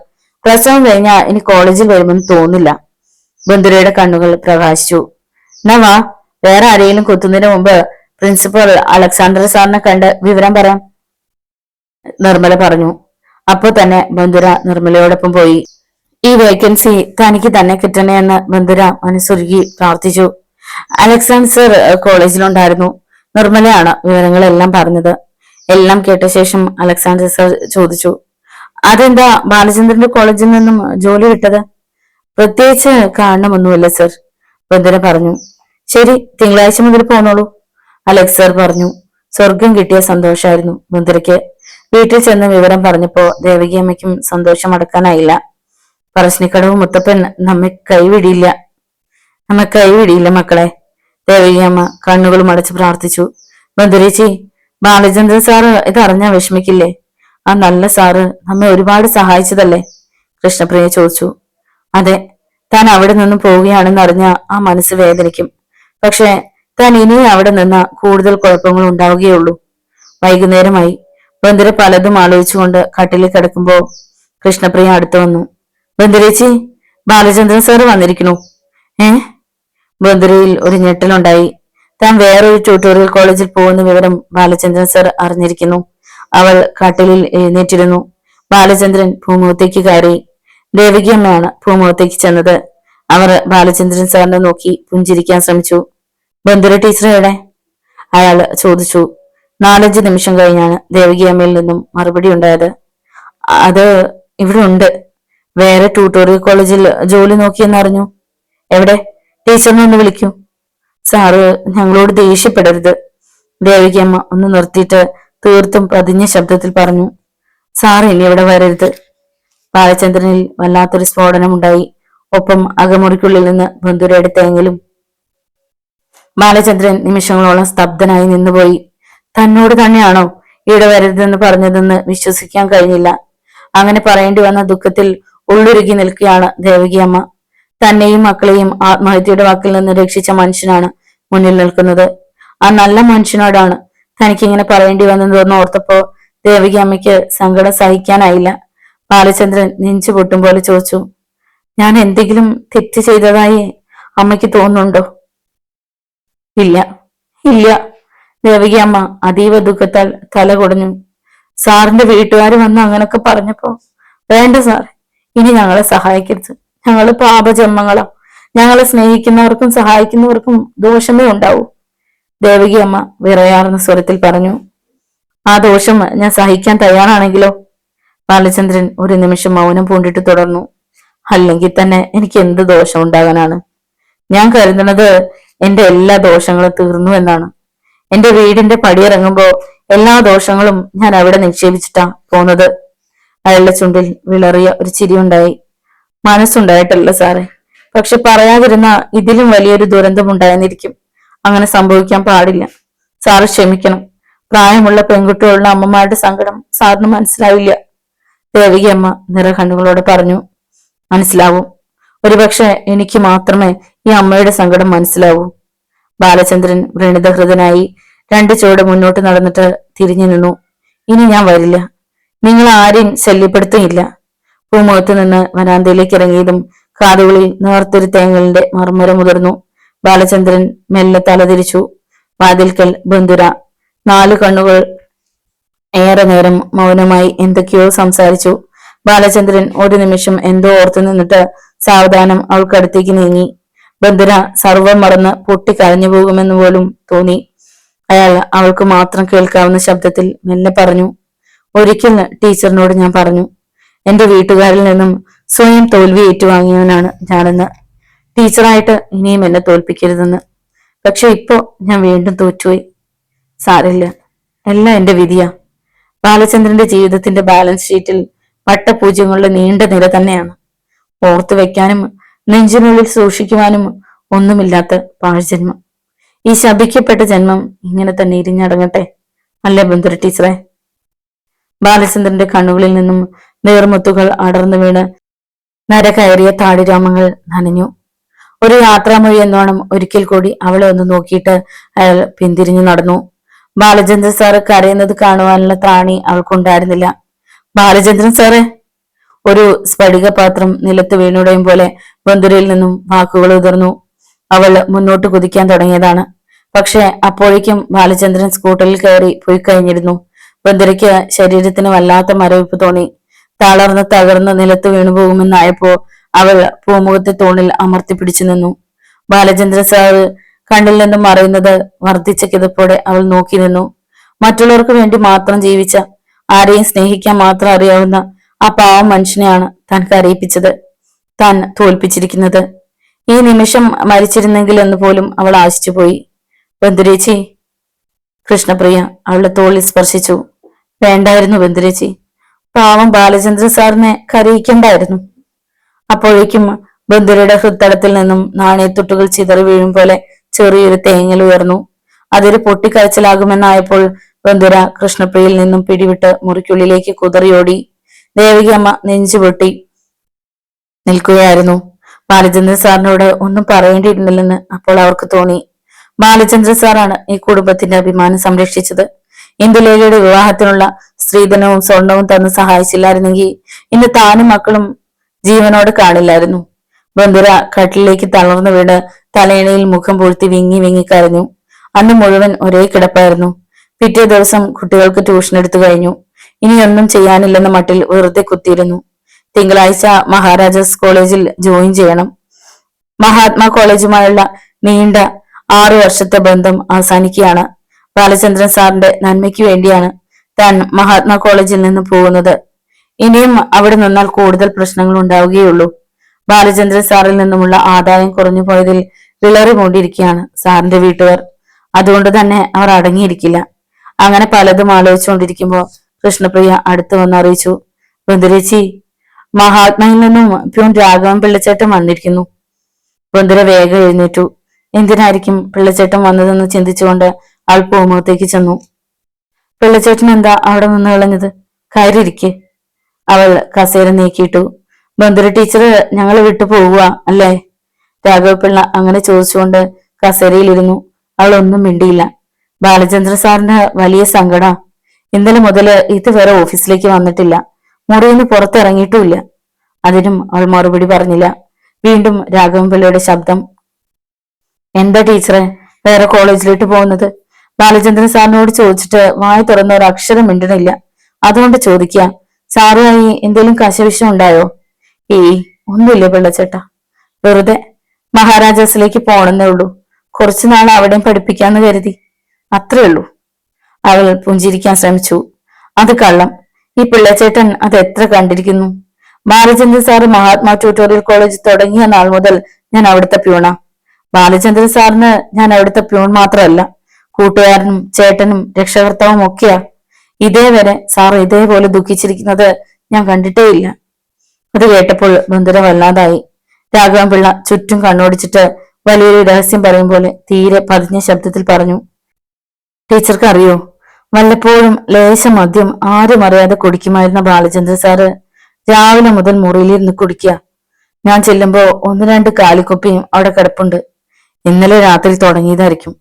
പ്രസവം കഴിഞ്ഞാ ഇനി കോളേജിൽ വരുമെന്ന് തോന്നില്ല. ബന്ധുരയുടെ കണ്ണുകൾ പ്രകാശിച്ചു. എന്നാ വാ, വേറെ ആരെങ്കിലും കുത്തുന്നതിന് മുമ്പ് പ്രിൻസിപ്പൽ അലക്സാണ്ടർ സാറിനെ കണ്ട് വിവരം പറയാം, നിർമ്മല പറഞ്ഞു. അപ്പോ തന്നെ ബന്ധുര നിർമ്മലയോടൊപ്പം പോയി. ഈ വേക്കൻസി തനിക്ക് തന്നെ കിട്ടണേ എന്ന് ബന്ധുര മനസ്സുരുകി പ്രാർത്ഥിച്ചു. Alexander sir കോളേജിലുണ്ടായിരുന്നു. നിർമ്മലയാണ് വിവരങ്ങളെല്ലാം പറഞ്ഞത്. എല്ലാം കേട്ട ശേഷം അലക്സാണ്ടർ സർ ചോദിച്ചു, അതെന്താ ബാലചന്ദ്രന്റെ കോളേജിൽ നിന്നും ജോലി വിട്ടത്? പ്രത്യേകിച്ച് കാരണമൊന്നുമില്ല സർ, ബന്ധുര പറഞ്ഞു. ശരി, തിങ്കളാഴ്ച മുതൽ പോന്നോളൂ, അലക്സ് സർ പറഞ്ഞു. സ്വർഗം കിട്ടിയ സന്തോഷമായിരുന്നു ബന്ധുരയ്ക്ക്. വീട്ടിൽ ചെന്ന് വിവരം പറഞ്ഞപ്പോ ദേവകിയമ്മയ്ക്കും സന്തോഷം അടക്കാനായില്ല. പറശ്ശിനിക്കടവ് മുത്തപ്പൻ നമ്മെ കൈവിടിയില്ല മക്കളെ. ദേവകിയമ്മ കണ്ണുകളും അടച്ച് പ്രാർത്ഥിച്ചു. ബന്ധുരേച്ചി, ബാലചന്ദ്രൻ സാറ് ഇതറിഞ്ഞാ വിഷമിക്കില്ലേ? ആ നല്ല സാറ് നമ്മെ ഒരുപാട് സഹായിച്ചതല്ലേ? കൃഷ്ണപ്രിയ ചോദിച്ചു. അതെ, താൻ അവിടെ നിന്നും പോവുകയാണെന്ന് അറിഞ്ഞ ആ മനസ്സ് വേദനിക്കും. പക്ഷെ താൻ ഇനിയും അവിടെ നിന്ന കൂടുതൽ കുഴപ്പങ്ങൾ ഉണ്ടാവുകയുള്ളൂ. വൈകുന്നേരമായി. ബന്ധുര പലതും ആലോചിച്ചുകൊണ്ട് കട്ടിലിൽ കിടക്കുമ്പോ കൃഷ്ണപ്രിയ അടുത്തു വന്നു. ബന്ധുരേച്ചി, ബാലചന്ദ്രൻ സാറ് വന്നിരിക്കണു. ബന്ധുരയിൽ ഒരു ഞെട്ടലുണ്ടായി. താൻ വേറൊരു ട്യൂട്ടോറിയൽ കോളേജിൽ പോകുന്ന വിവരം ബാലചന്ദ്രൻ സാർ അറിഞ്ഞിരിക്കുന്നു. അവൾ കട്ടിലിൽ എഴുന്നേറ്റിരുന്നു. ബാലചന്ദ്രൻ ഭൂമുഖത്തേക്ക് കയറി. ദേവകിയമ്മയാണ് ഭൂമുഖത്തേക്ക് ചെന്നത്. അവർ ബാലചന്ദ്രൻ സാറിനെ നോക്കി പുഞ്ചിരിക്കാൻ ശ്രമിച്ചു. ബന്ധുര ടീച്ചർ എവിടെ? അയാൾ ചോദിച്ചു. 4-5 നിമിഷം കഴിഞ്ഞാണ് ദേവകിയമ്മയിൽ നിന്നും മറുപടി ഉണ്ടായത്. അത് ഇവിടെ ഉണ്ട്. വേറെ ട്യൂട്ടോറിയൽ കോളേജിൽ ജോലി നോക്കിയെന്നറിഞ്ഞു. എവിടെ? ടീച്ചറിനെ ഒന്ന് വിളിക്കൂ. സാറ് ഞങ്ങളോട് ദേഷ്യപ്പെടരുത്. ദേവികയമ്മ ഒന്ന് നിർത്തിയിട്ട് തീർത്തും പതിഞ്ഞ ശബ്ദത്തിൽ പറഞ്ഞു, സാർ ഇനി ഇവിടെ വരരുത്. ബാലചന്ദ്രനിൽ വല്ലാത്തൊരു സ്ഫോടനം ഉണ്ടായി. ഒപ്പം അകമുറിക്കുള്ളിൽ നിന്ന് ബന്ധുരയുടെ തേങ്ങലും. ബാലചന്ദ്രൻ നിമിഷങ്ങളോളം സ്തബ്ധനായി നിന്നുപോയി. തന്നോട് തന്നെയാണോ ഇവിടെ വരരുതെന്ന് പറഞ്ഞതെന്ന് വിശ്വസിക്കാൻ കഴിഞ്ഞില്ല. അങ്ങനെ പറയേണ്ടി വന്ന ദുഃഖത്തിൽ ഉള്ളുരുകി നിൽക്കുകയാണ് ദേവകിയമ്മ. തന്നെയും മക്കളെയും ആത്മഹത്യയുടെ വാക്കിൽ നിന്ന് രക്ഷിച്ച മനുഷ്യനാണ് മുന്നിൽ നിൽക്കുന്നത്. ആ നല്ല മനുഷ്യനോടാണ് തനിക്കിങ്ങനെ പറയേണ്ടി വന്നതെന്ന് ഓർത്തപ്പോ ദേവകി അമ്മയ്ക്ക് സങ്കടം സഹിക്കാനായില്ല. ബാലചന്ദ്രൻ നെഞ്ചു പൊട്ടും പോലെ ചോദിച്ചു, ഞാൻ എന്തെങ്കിലും തെറ്റ് ചെയ്തതായി അമ്മയ്ക്ക് തോന്നുന്നുണ്ടോ? ഇല്ല ഇല്ല. ദേവകി അമ്മ അതീവ ദുഃഖത്താൽ തല കുടഞ്ഞു. സാറിന്റെ വീട്ടുകാർ വന്ന് അങ്ങനൊക്കെ പറഞ്ഞപ്പോ, വേണ്ട സാർ, ഇനി ഞങ്ങളെ സഹായിക്കരുത്. ഞങ്ങള് പാപജന്മങ്ങളാ. ഞങ്ങളെ സ്നേഹിക്കുന്നവർക്കും സഹായിക്കുന്നവർക്കും ദോഷമേ ഉണ്ടാവൂ. ദേവകി അമ്മ വിറയാർന്ന സ്വരത്തിൽ പറഞ്ഞു. ആ ദോഷം ഞാൻ സഹിക്കാൻ തയ്യാറാണെങ്കിലോ? ബാലചന്ദ്രൻ ഒരു നിമിഷം മൗനം പൂണ്ടിട്ട് തുടർന്നു. അല്ലെങ്കിൽ തന്നെ എനിക്ക് എന്ത് ദോഷം ഉണ്ടാകാനാണ്? ഞാൻ കരുതുന്നത് എന്റെ എല്ലാ ദോഷങ്ങളും തീർന്നു എന്നാണ്. എന്റെ വീടിന്റെ പടിയിറങ്ങുമ്പോ എല്ലാ ദോഷങ്ങളും ഞാൻ അവിടെ നിക്ഷേപിച്ചിട്ടാ പോന്നത്. അയാളുടെ ചുണ്ടിൽ വിളറിയ ഒരു ചിരിയുണ്ടായി. മനസ്സുണ്ടായിട്ടല്ല സാറേ, പക്ഷെ പറയാതിരുന്ന ഇതിലും വലിയൊരു ദുരന്തം ഉണ്ടായെന്നിരിക്കും. അങ്ങനെ സംഭവിക്കാൻ പാടില്ല. സാറ് ക്ഷമിക്കണം. പ്രായമുള്ള പെൺകുട്ടികളുടെ അമ്മമാരുടെ സങ്കടം സാറിന് മനസ്സിലാവില്ല. ദേവകി അമ്മ നിറകണ്ണുകളോട് പറഞ്ഞു. മനസ്സിലാവും. ഒരുപക്ഷെ എനിക്ക് മാത്രമേ ഈ അമ്മയുടെ സങ്കടം മനസ്സിലാവൂ. ബാലചന്ദ്രൻ വ്രണിതഹൃദനായി 2 ചുവട് മുന്നോട്ട് നടന്നിട്ട് തിരിഞ്ഞു നിന്നു. ഇനി ഞാൻ വരില്ല. നിങ്ങൾ ആരെയും ശല്യപ്പെടുത്തുകയില്ല. പൂമുഖത്ത് നിന്ന് വരാന്തയിലേക്ക് ഇറങ്ങിയതും കാതുകളിൽ നേർത്തൊരു തേങ്ങലിന്റെ മർമ്മരം മുതിർന്നു. ബാലചന്ദ്രൻ മെല്ലെ തലതിരിച്ചു. വാതിൽക്കൽ ബന്ധുര 4 കണ്ണുകൾ ഏറെ നേരം മൗനമായി എന്തൊക്കെയോ സംസാരിച്ചു. ബാലചന്ദ്രൻ ഒരു നിമിഷം എന്തോ ഓർത്തു നിന്നിട്ട് സാവധാനം അവൾക്കടുത്തേക്ക് നീങ്ങി. ബന്ധുര സർവം മറന്ന് പൊട്ടിക്കരഞ്ഞു പോകുമെന്ന് പോലും തോന്നി. അയാൾ അവൾക്ക് മാത്രം കേൾക്കാവുന്ന ശബ്ദത്തിൽ മെല്ലെ പറഞ്ഞു, ഒരിക്കൽ ടീച്ചറിനോട് ഞാൻ പറഞ്ഞു, എന്റെ വീട്ടുകാരിൽ നിന്നും സ്വയം തോൽവി ഏറ്റുവാങ്ങിയവനാണ് ഞാനെന്ന്. ടീച്ചറായിട്ട് ഇനിയും എന്നെ തോൽപ്പിക്കരുതെന്ന്. പക്ഷെ ഇപ്പോ ഞാൻ വീണ്ടും തോറ്റുപോയി. സാരില്ല, എല്ലാം എന്റെ വിധിയാ. ബാലചന്ദ്രന്റെ ജീവിതത്തിന്റെ ബാലൻസ് ഷീറ്റിൽ വട്ടപൂജ്യങ്ങളുടെ നീണ്ട നിര തന്നെയാണ്. ഓർത്തു വെക്കാനും നെഞ്ചിനുള്ളിൽ സൂക്ഷിക്കുവാനും ഒന്നുമില്ലാത്ത പാഴ്ജന്മം. ഈ ശപിക്കപ്പെട്ട ജന്മം ഇങ്ങനെ തന്നെ ഇരിഞ്ഞടങ്ങട്ടെ, അല്ലേ ബന്ധുര ടീച്ചറെ? ബാലചന്ദ്രന്റെ കണ്ണുകളിൽ നിന്നും നീർമുത്തുകൾ അടർന്നു വീണ് നരകയറിയ താടിരോമങ്ങൾ നനഞ്ഞു. ഒരു യാത്രാമൊഴി എന്നോണം ഒരിക്കൽ കൂടി അവളെ ഒന്ന് നോക്കിയിട്ട് അയാൾ പിന്തിരിഞ്ഞു നടന്നു. ബാലചന്ദ്രൻ സാറ് കരയുന്നത് കാണുവാനുള്ള ത്രാണി അവൾക്കുണ്ടായിരുന്നില്ല. ബാലചന്ദ്രൻ സാറ്! ഒരു സ്ഫടിക പാത്രം നിലത്ത് വീണുടയും പോലെ ബന്ധുരയിൽ നിന്നും വാക്കുകൾ ഉതിർന്നു. അവൾ മുന്നോട്ട് കുതിക്കാൻ തുടങ്ങിയതാണ്. പക്ഷെ അപ്പോഴേക്കും ബാലചന്ദ്രൻ സ്കൂട്ടറിൽ കയറി പോയി കഴിഞ്ഞിരുന്നു. ബന്ധുരയ്ക്ക് ശരീരത്തിന് വല്ലാത്ത മരവിപ്പ് തോന്നി. തകർന്ന് നിലത്ത് വീണുപോകുമെന്നായപ്പോ അവൾ പൂമുഖത്തെ തൂണിൽ അമർത്തി പിടിച്ചു നിന്നു. ബാലചന്ദ്രൻ സാറ് കണ്ണിൽ നിന്നും മറയുന്നത് വർദ്ധിച്ച കിതപ്പോടെ അവൾ നോക്കി നിന്നു. മറ്റുള്ളവർക്ക് വേണ്ടി മാത്രം ജീവിച്ച, ആരെയും സ്നേഹിക്കാൻ മാത്രം അറിയാവുന്ന ആ പാവം മനുഷ്യനെയാണ് താൻ കരയിപ്പിച്ചത്, താൻ തോൽപ്പിച്ചിരിക്കുന്നത്. ഈ നിമിഷം മരിച്ചിരുന്നെങ്കിൽ എന്ന് പോലും അവൾ ആശിച്ചുപോയി. ബന്ധുരേച്ചി! കൃഷ്ണപ്രിയ അവളുടെ തോളിൽ സ്പർശിച്ചു. വേണ്ടായിരുന്നു ബന്ധുരേച്ചി, പാവം ബാലചന്ദ്രൻ സാറിനെ കരയിക്കണ്ടായിരുന്നു. അപ്പോഴേക്കും ബന്ധുരയുടെ ഹൃത്തടത്തിൽ നിന്നും നാണയത്തുട്ടുകൾ ചിതറി വീഴും പോലെ ചെറിയൊരു തേങ്ങൽ ഉയർന്നു. അതൊരു പൊട്ടിക്കരച്ചിലാകുമെന്നായപ്പോൾ ബന്ധുര കൃഷ്ണപ്രിയയിൽ നിന്നും പിടിവിട്ട് മുറിക്കുള്ളിലേക്ക് കുതറിയോടി. ദേവകി അമ്മ നെഞ്ചുപൊട്ടി നിൽക്കുകയായിരുന്നു. ബാലചന്ദ്രൻ സാറിനോട് ഒന്നും പറയേണ്ടിയിരുന്നില്ലെന്ന് അപ്പോൾ അവർക്ക് തോന്നി. ബാലചന്ദ്രൻ സാറാണ് ഈ കുടുംബത്തിന്റെ അഭിമാനം സംരക്ഷിച്ചത്. ഇന്ദുലേഖയുടെ വിവാഹത്തിനുള്ള സ്ത്രീധനവും സ്വർണവും തന്ന് സഹായിച്ചില്ലായിരുന്നെങ്കിൽ ഇന്ന് താനും മക്കളും ജീവനോട് കാണില്ലായിരുന്നു. ബന്ധുര കട്ടിലേക്ക് തളർന്നു വീണ് തലയിണയിൽ മുഖം പൂഴ്ത്തി വിങ്ങി വിങ്ങി കരഞ്ഞു. അന്ന് മുഴുവൻ ഒരേ കിടപ്പായിരുന്നു. പിറ്റേ ദിവസം കുട്ടികൾക്ക് ട്യൂഷൻ എടുത്തു കഴിഞ്ഞു. ഇനിയൊന്നും ചെയ്യാനില്ലെന്ന മട്ടിൽ വെറുതെ കുത്തിയിരുന്നു. തിങ്കളാഴ്ച മഹാരാജാസ് കോളേജിൽ ജോയിൻ ചെയ്യണം. മഹാത്മാ കോളേജുമായുള്ള നീണ്ട 6 വർഷത്തെ ബന്ധം അവസാനിക്കുകയാണ്. ബാലചന്ദ്രൻ സാറിന്റെ നന്മയ്ക്ക് വേണ്ടിയാണ് താൻ മഹാത്മാ കോളേജിൽ നിന്ന് പോകുന്നത്. ഇനിയും അവിടെ നിന്നാൽ കൂടുതൽ പ്രശ്നങ്ങൾ ഉണ്ടാവുകയുള്ളൂ. ബാലചന്ദ്രൻ സാറിൽ നിന്നുമുള്ള ആദായം കുറഞ്ഞു പോയതിൽ വിളറിക്കൊണ്ടിരിക്കുകയാണ് സാറിന്റെ വീട്ടുകാർ. അതുകൊണ്ട് തന്നെ അവർ അടങ്ങിയിരിക്കില്ല. അങ്ങനെ പലതും ആലോചിച്ചുകൊണ്ടിരിക്കുമ്പോ കൃഷ്ണപ്രിയ അടുത്ത് വന്ന് അറിയിച്ചു, ബന്ധുരേച്ചി, മഹാത്മയിൽ നിന്നും പ്യൂൺ രാഘവൻ പിള്ളച്ചേട്ടൻ വന്നിരിക്കുന്നു. ബന്ധുര വേഗം എഴുന്നേറ്റു. എന്തിനായിരിക്കും പിള്ളച്ചേട്ടൻ വന്നതെന്ന് ചിന്തിച്ചുകൊണ്ട് അവൾ പൂമുഖത്തേക്ക് ചെന്നു. പിള്ളച്ചേട്ടൻ എന്താ അവിടെ നിന്ന് കളഞ്ഞത്? കയറിയിരിക്കെ. അവൾ കസേര നീക്കിയിട്ടു. ബന്ധുര ടീച്ചർ ഞങ്ങളെ വിട്ടു പോവുക അല്ലേ? രാഘവപിള്ള അങ്ങനെ ചോദിച്ചുകൊണ്ട് കസേരയിലിരുന്നു. അവൾ ഒന്നും മിണ്ടിയില്ല. ബാലചന്ദ്ര സാറിന് വലിയ സങ്കട. ഇന്നലെ മുതൽ ഇതുവരെ ഓഫീസിലേക്ക് വന്നിട്ടില്ല, മുറിയിൽ നിന്ന് പുറത്തിറങ്ങിയിട്ടുമില്ല. അതിനും അവൾ മറുപടി പറഞ്ഞില്ല. വീണ്ടും രാഘവൻപിള്ളയുടെ ശബ്ദം, എന്താ ടീച്ചറെ വേറെ കോളേജിലോട്ട് പോകുന്നത്? ബാലചന്ദ്രൻ സാറിനോട് ചോദിച്ചിട്ട് വായ തുറന്ന ഒരു അക്ഷരം മിണ്ടണില്ല. അതുകൊണ്ട് ചോദിക്കുക, സാറുമായി എന്തെങ്കിലും കശവിഷം ഉണ്ടായോ? ഏയ് ഒന്നുമില്ല പിള്ളച്ചേട്ടാ, വെറുതെ മഹാരാജാസിലേക്ക് പോണെന്നേ ഉള്ളൂ. കുറച്ചുനാൾ അവിടെയും പഠിപ്പിക്കാന്ന് കരുതി, അത്രേ ഉള്ളൂ. അവൾ പുഞ്ചിരിക്കാൻ ശ്രമിച്ചു. അത് കള്ളം. ഈ പിള്ളച്ചേട്ടൻ അത് എത്ര കണ്ടിരിക്കുന്നു. Balachandran sir Mahatma tutorial college തുടങ്ങിയ നാൾ മുതൽ ഞാൻ അവിടുത്തെ പ്യൂണാ. ബാലചന്ദ്രൻ സാറിന് ഞാൻ അവിടുത്തെ പ്യൂൺ മാത്രമല്ല, കൂട്ടുകാരനും ചേട്ടനും രക്ഷകർത്താവും ഒക്കെയാ. ഇതേവരെ സാർ ഇതേപോലെ ദുഃഖിച്ചിരിക്കുന്നത് ഞാൻ കണ്ടിട്ടേ ഇല്ല. അത് കേട്ടപ്പോൾ ബന്ധുര വല്ലാതായി. രാഘവൻപിള്ള ചുറ്റും കണ്ണോടിച്ചിട്ട് വലിയൊരു രഹസ്യം പറയും പോലെ തീരെ പതിഞ്ഞ ശബ്ദത്തിൽ പറഞ്ഞു, ടീച്ചർക്ക് അറിയോ, വല്ലപ്പോഴും ലേശം മദ്യം ആരും അറിയാതെ കുടിക്കുമായിരുന്ന ബാലചന്ദ്ര സാറ് രാവിലെ മുതൽ മുറിയിലിരുന്ന് കുടിക്കുക. ഞാൻ ചെല്ലുമ്പോ ഒന്ന് രണ്ട് കാലിക്കുപ്പിയും അവിടെ കിടപ്പുണ്ട്. ഇന്നലെ രാത്രി തുടങ്ങിയതായിരിക്കും.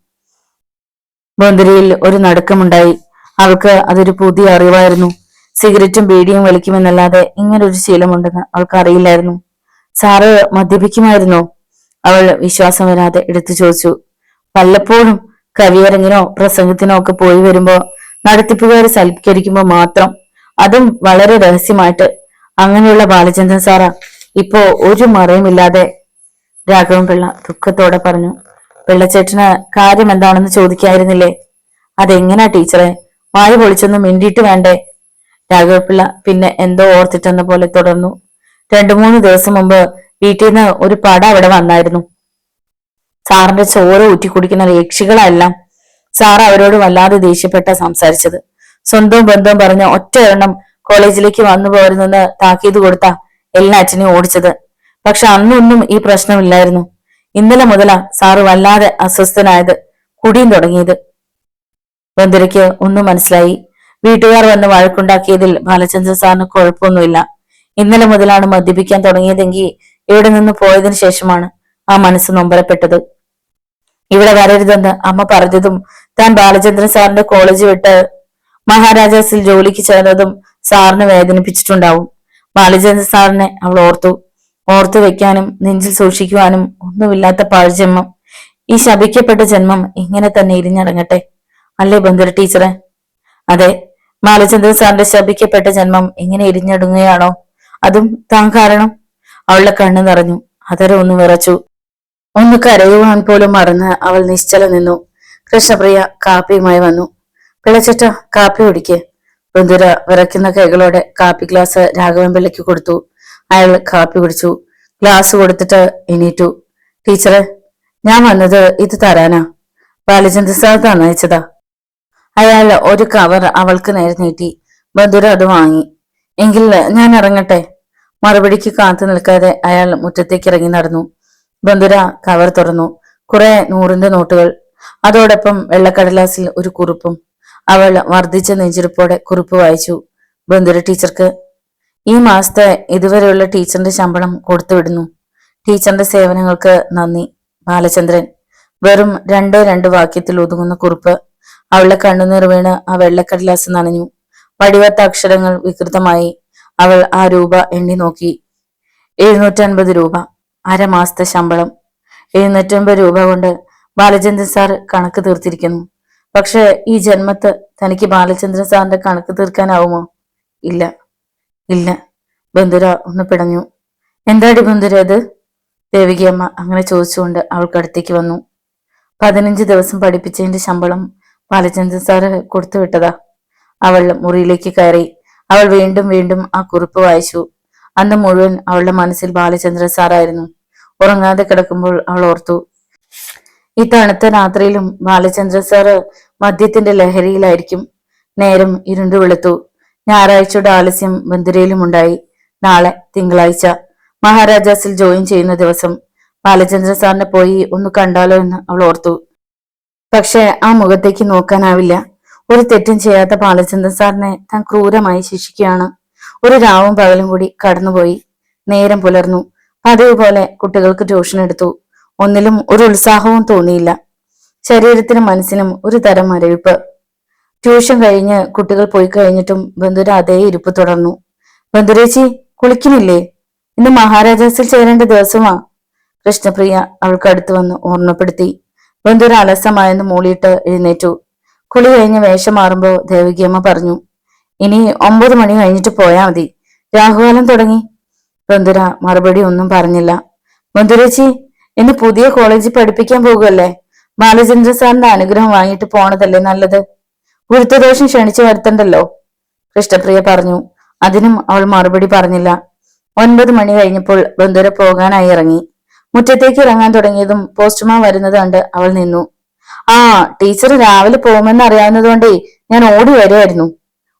ബന്ധുരയിൽ ഒരു നടുക്കമുണ്ടായി. അവൾക്ക് അതൊരു പുതിയ അറിവായിരുന്നു. സിഗരറ്റും ബീഡിയും വലിക്കുമെന്നല്ലാതെ ഇങ്ങനൊരു ശീലമുണ്ടെന്ന് അവൾക്ക് അറിയില്ലായിരുന്നു. സാറ് മദ്യപിക്കുമായിരുന്നോ? അവൾ വിശ്വാസം വരാതെ എടുത്തു ചോദിച്ചു. വല്ലപ്പോഴും കവിയരങ്ങിനോ പ്രസംഗത്തിനോ ഒക്കെ പോയി വരുമ്പോ നടത്തിപ്പുകാരെ സൽക്കരിക്കുമ്പോ മാത്രം, അതും വളരെ രഹസ്യമായിട്ട്. അങ്ങനെയുള്ള ബാലചന്ദ്രൻ സാറാ ഇപ്പോ ഒരു മറയുമില്ലാതെ. രാഘവൻപിള്ള ദുഃഖത്തോടെ പറഞ്ഞു. പിള്ളച്ചേട്ടന് കാര്യം എന്താണെന്ന് ചോദിക്കായിരുന്നില്ലേ? അതെങ്ങനാ ടീച്ചറെ, വായ പൊളിച്ചൊന്ന് മിണ്ടിയിട്ട് വേണ്ടേ? രാഘവപിള്ള പിന്നെ എന്തോ ഓർത്തിട്ടെന്ന പോലെ തുടർന്നു. 2-3 ദിവസം മുമ്പ് വീട്ടിൽ നിന്ന് ഒരു പട അവിടെ വന്നായിരുന്നു. സാറിന്റെ ചോറ് ഊറ്റി കുടിക്കുന്ന രക്ഷികളെല്ലാം. സാർ അവരോട് വല്ലാതെ ദേഷ്യപ്പെട്ട സംസാരിച്ചത്. സ്വന്തവും ബന്ധവും പറഞ്ഞ ഒറ്റ എണ്ണം കോളേജിലേക്ക് വന്നു പോരുന്നെന്ന് താക്കീത് കൊടുത്ത എല്ലാറ്റിനെയും ഓടിച്ചത്. പക്ഷെ അന്നൊന്നും ഈ പ്രശ്നമില്ലായിരുന്നു. ഇന്നലെ മുതലാ സാറ് വല്ലാതെ അസ്വസ്ഥനായത്, കുടിയും തുടങ്ങിയത്. ബന്ധുരയ്ക്ക് ഒന്നും മനസ്സിലായി. വീട്ടുകാർ വന്ന് വഴക്കുണ്ടാക്കിയതിൽ ബാലചന്ദ്ര സാറിന് കുഴപ്പമൊന്നുമില്ല. ഇന്നലെ മുതലാണ് മദ്യപിക്കാൻ തുടങ്ങിയതെങ്കിൽ ഇവിടെ നിന്ന് പോയതിനു ശേഷമാണ് ആ മനസ്സ് നൊമ്പരപ്പെട്ടത്. ഇവിടെ വരരുതെന്ന് അമ്മ പറഞ്ഞതും താൻ ബാലചന്ദ്രൻ സാറിന്റെ കോളേജ് വിട്ട് മഹാരാജാസിൽ ജോലിക്ക് ചേർന്നതും സാറിന് വേദനിപ്പിച്ചിട്ടുണ്ടാവും. ബാലചന്ദ്രൻ സാറിനെ അവൾ ഓർത്തു വെക്കാനും നെഞ്ചിൽ സൂക്ഷിക്കുവാനും ഒന്നുമില്ലാത്ത പാഴ്ജന്മം. ഈ ശപിക്കപ്പെട്ട ജന്മം ഇങ്ങനെ തന്നെ ഇരിഞ്ഞടങ്ങട്ടെ, അല്ലേ ബന്ധുര ടീച്ചറെ? അതെ, ബാലചന്ദ്രൻ സാറിന്റെ ശപിക്കപ്പെട്ട ജന്മം ഇങ്ങനെ ഇരിഞ്ഞടുങ്ങുകയാണോ? അതും താൻ കാരണം? അവളുടെ കണ്ണു നിറഞ്ഞു, അതരം ഒന്ന് വിറച്ചു. ഒന്ന് കരയുവാൻ പോലും മറന്ന് അവൾ നിശ്ചല നിന്നു. കൃഷ്ണപ്രിയ കാപ്പിയുമായി വന്നു. പിള്ളച്ചേട്ട, കാപ്പി കുടിക്ക്. ബന്ധുര വിറയ്ക്കുന്ന കൈകളോടെ കാപ്പി ഗ്ലാസ് രാഘവൻപിള്ളയ്ക്ക് കൊടുത്തു. അയാൾ കാപ്പി കുടിച്ചു. ഗ്ലാസ് കൊടുത്തിട്ട് എണീറ്റു. ടീച്ചറെ, ഞാൻ വന്നത് ഇത് തരാനാ. ബാലചന്ദ്ര സാർ തന്നയച്ചതാ. അയാൾ ഒരു കവർ അവൾക്ക് നേരെ നീട്ടി. ബന്ധുര അത് വാങ്ങി. എങ്കിൽ ഞാൻ ഇറങ്ങട്ടെ. മറുപടിക്ക് കാത്തു നിൽക്കാതെ അയാൾ മുറ്റത്തേക്ക് ഇറങ്ങി നടന്നു. ബന്ധുര കവർ തുറന്നു. കുറെ 100ന്റെ നോട്ടുകൾ, അതോടൊപ്പം വെള്ളക്കടലാസിൽ ഒരു കുറിപ്പും. അവൾ വർദ്ധിച്ച നെഞ്ചിരിപ്പോടെ കുറിപ്പ് വായിച്ചു. ബന്ധുര ടീച്ചർക്ക്, ഈ മാസത്തെ ഇതുവരെയുള്ള ടീച്ചറിന്റെ ശമ്പളം കൊടുത്തുവിടുന്നു. ടീച്ചറിന്റെ സേവനങ്ങൾക്ക് നന്ദി. ബാലചന്ദ്രൻ. വെറും 2 വാക്യത്തിൽ ഒതുങ്ങുന്ന കുറിപ്പ്. അവളുടെ കണ്ണുനീർ വീണ് ആ വെള്ളക്കടലാസ് നനഞ്ഞു. വടിവത്ത അക്ഷരങ്ങൾ വികൃതമായി. അവൾ ആ രൂപ എണ്ണി നോക്കി. 750 രൂപ, അരമാസത്തെ ശമ്പളം. 750 രൂപ കൊണ്ട് ബാലചന്ദ്രൻ സാർ കണക്ക് തീർത്തിരിക്കുന്നു. പക്ഷെ ഈ ജന്മത്ത് തനിക്ക് ബാലചന്ദ്രൻ സാറിന്റെ കണക്ക് തീർക്കാനാവുമോ? ഇല്ല ഇല്ല. ബന്ധുര ഒന്ന് പിടഞ്ഞു. എന്താടി ബന്ധുര ഇത്? ദേവികയമ്മ അങ്ങനെ ചോദിച്ചുകൊണ്ട് അവൾക്കടുത്തേക്ക് വന്നു. 15 ദിവസം പഠിപ്പിച്ചതിന്റെ ശമ്പളം ബാലചന്ദ്രൻ സാറ് കൊടുത്തു വിട്ടതാ. അവൾ മുറിയിലേക്ക് കയറി. അവൾ വീണ്ടും വീണ്ടും ആ കുറിപ്പ് വായിച്ചു. അന്ന് മുഴുവൻ അവളുടെ മനസ്സിൽ ബാലചന്ദ്രൻ സാറായിരുന്നു. ഉറങ്ങാതെ കിടക്കുമ്പോൾ അവൾ ഓർത്തു, ഈ തണുത്ത രാത്രിയിലും ബാലചന്ദ്ര സാറ് മദ്യത്തിന്റെ ലഹരിയിലായിരിക്കും. നേരം ഇരുണ്ടു വെളുത്തു. ഞായറാഴ്ചയുടെ ആലസ്യം ബന്ദുരയിലും ഉണ്ടായി. നാളെ തിങ്കളാഴ്ച, മഹാരാജാസിൽ ജോയിൻ ചെയ്യുന്ന ദിവസം. ബാലചന്ദ്ര സാറിനെ പോയി ഒന്ന് കണ്ടാലോ എന്ന് അവൾ ഓർത്തു. പക്ഷെ ആ മുഖത്തേക്ക് നോക്കാനാവില്ല. ഒരു തെറ്റും ചെയ്യാത്ത ബാലചന്ദ്ര സാറിനെ താൻ ക്രൂരമായി ശിക്ഷിക്കുകയാണ്. ഒരു രാവും പകലും കൂടി കടന്നുപോയി. നേരം പുലർന്നു. പതിവ് പോലെ കുട്ടികൾക്ക് ട്യൂഷൻ എടുത്തു. ഒന്നിലും ഒരു ഉത്സാഹവും തോന്നിയില്ല. ശരീരത്തിനും മനസ്സിനും ഒരു തരം മരവിപ്പ്. ട്യൂഷൻ കഴിഞ്ഞ് കുട്ടികൾ പോയി കഴിഞ്ഞിട്ടും ബന്ധുര അതേ ഇരിപ്പ് തുടർന്നു. ബന്ധുരേച്ചി, കുളിക്കുന്നില്ലേ? ഇന്ന് മഹാരാജാസിൽ ചേരേണ്ട ദിവസമാ. കൃഷ്ണപ്രിയ അവൾക്ക് അടുത്ത് വന്ന് ഓർമ്മപ്പെടുത്തി. ബന്ധുര അലസമായെന്ന് മൂളിയിട്ട് എഴുന്നേറ്റു. കുളി കഴിഞ്ഞ് വേഷം മാറുമ്പോ ദേവകിയമ്മ പറഞ്ഞു, ഇനി 9 മണി കഴിഞ്ഞിട്ട് പോയാ മതി. രാഹുകാലം തുടങ്ങി. ബന്ധുര മറുപടി ഒന്നും പറഞ്ഞില്ല. ബന്ധുരേച്ചി, ഇന്ന് പുതിയ കോളേജിൽ പഠിപ്പിക്കാൻ പോകുമല്ലേ? ബാലചന്ദ്ര സാറിന്റെ അനുഗ്രഹം വാങ്ങിയിട്ട് പോണതല്ലേ നല്ലത്. ഗുരുത്വദോഷം ക്ഷണിച്ചു വരുത്തണ്ടല്ലോ, കൃഷ്ണപ്രിയ പറഞ്ഞു. അതിനും അവൾ മറുപടി പറഞ്ഞില്ല. 9 മണി കഴിഞ്ഞപ്പോൾ ബന്ധുര പോകാനായി ഇറങ്ങി. മുറ്റത്തേക്ക് ഇറങ്ങാൻ തുടങ്ങിയതും പോസ്റ്റ്മാൻ വരുന്നത് കണ്ട് അവൾ നിന്നു. ആ, ടീച്ചർ രാവിലെ പോകുമെന്ന് അറിയാവുന്നതുകൊണ്ടേ ഞാൻ ഓടി വരുമായിരുന്നു.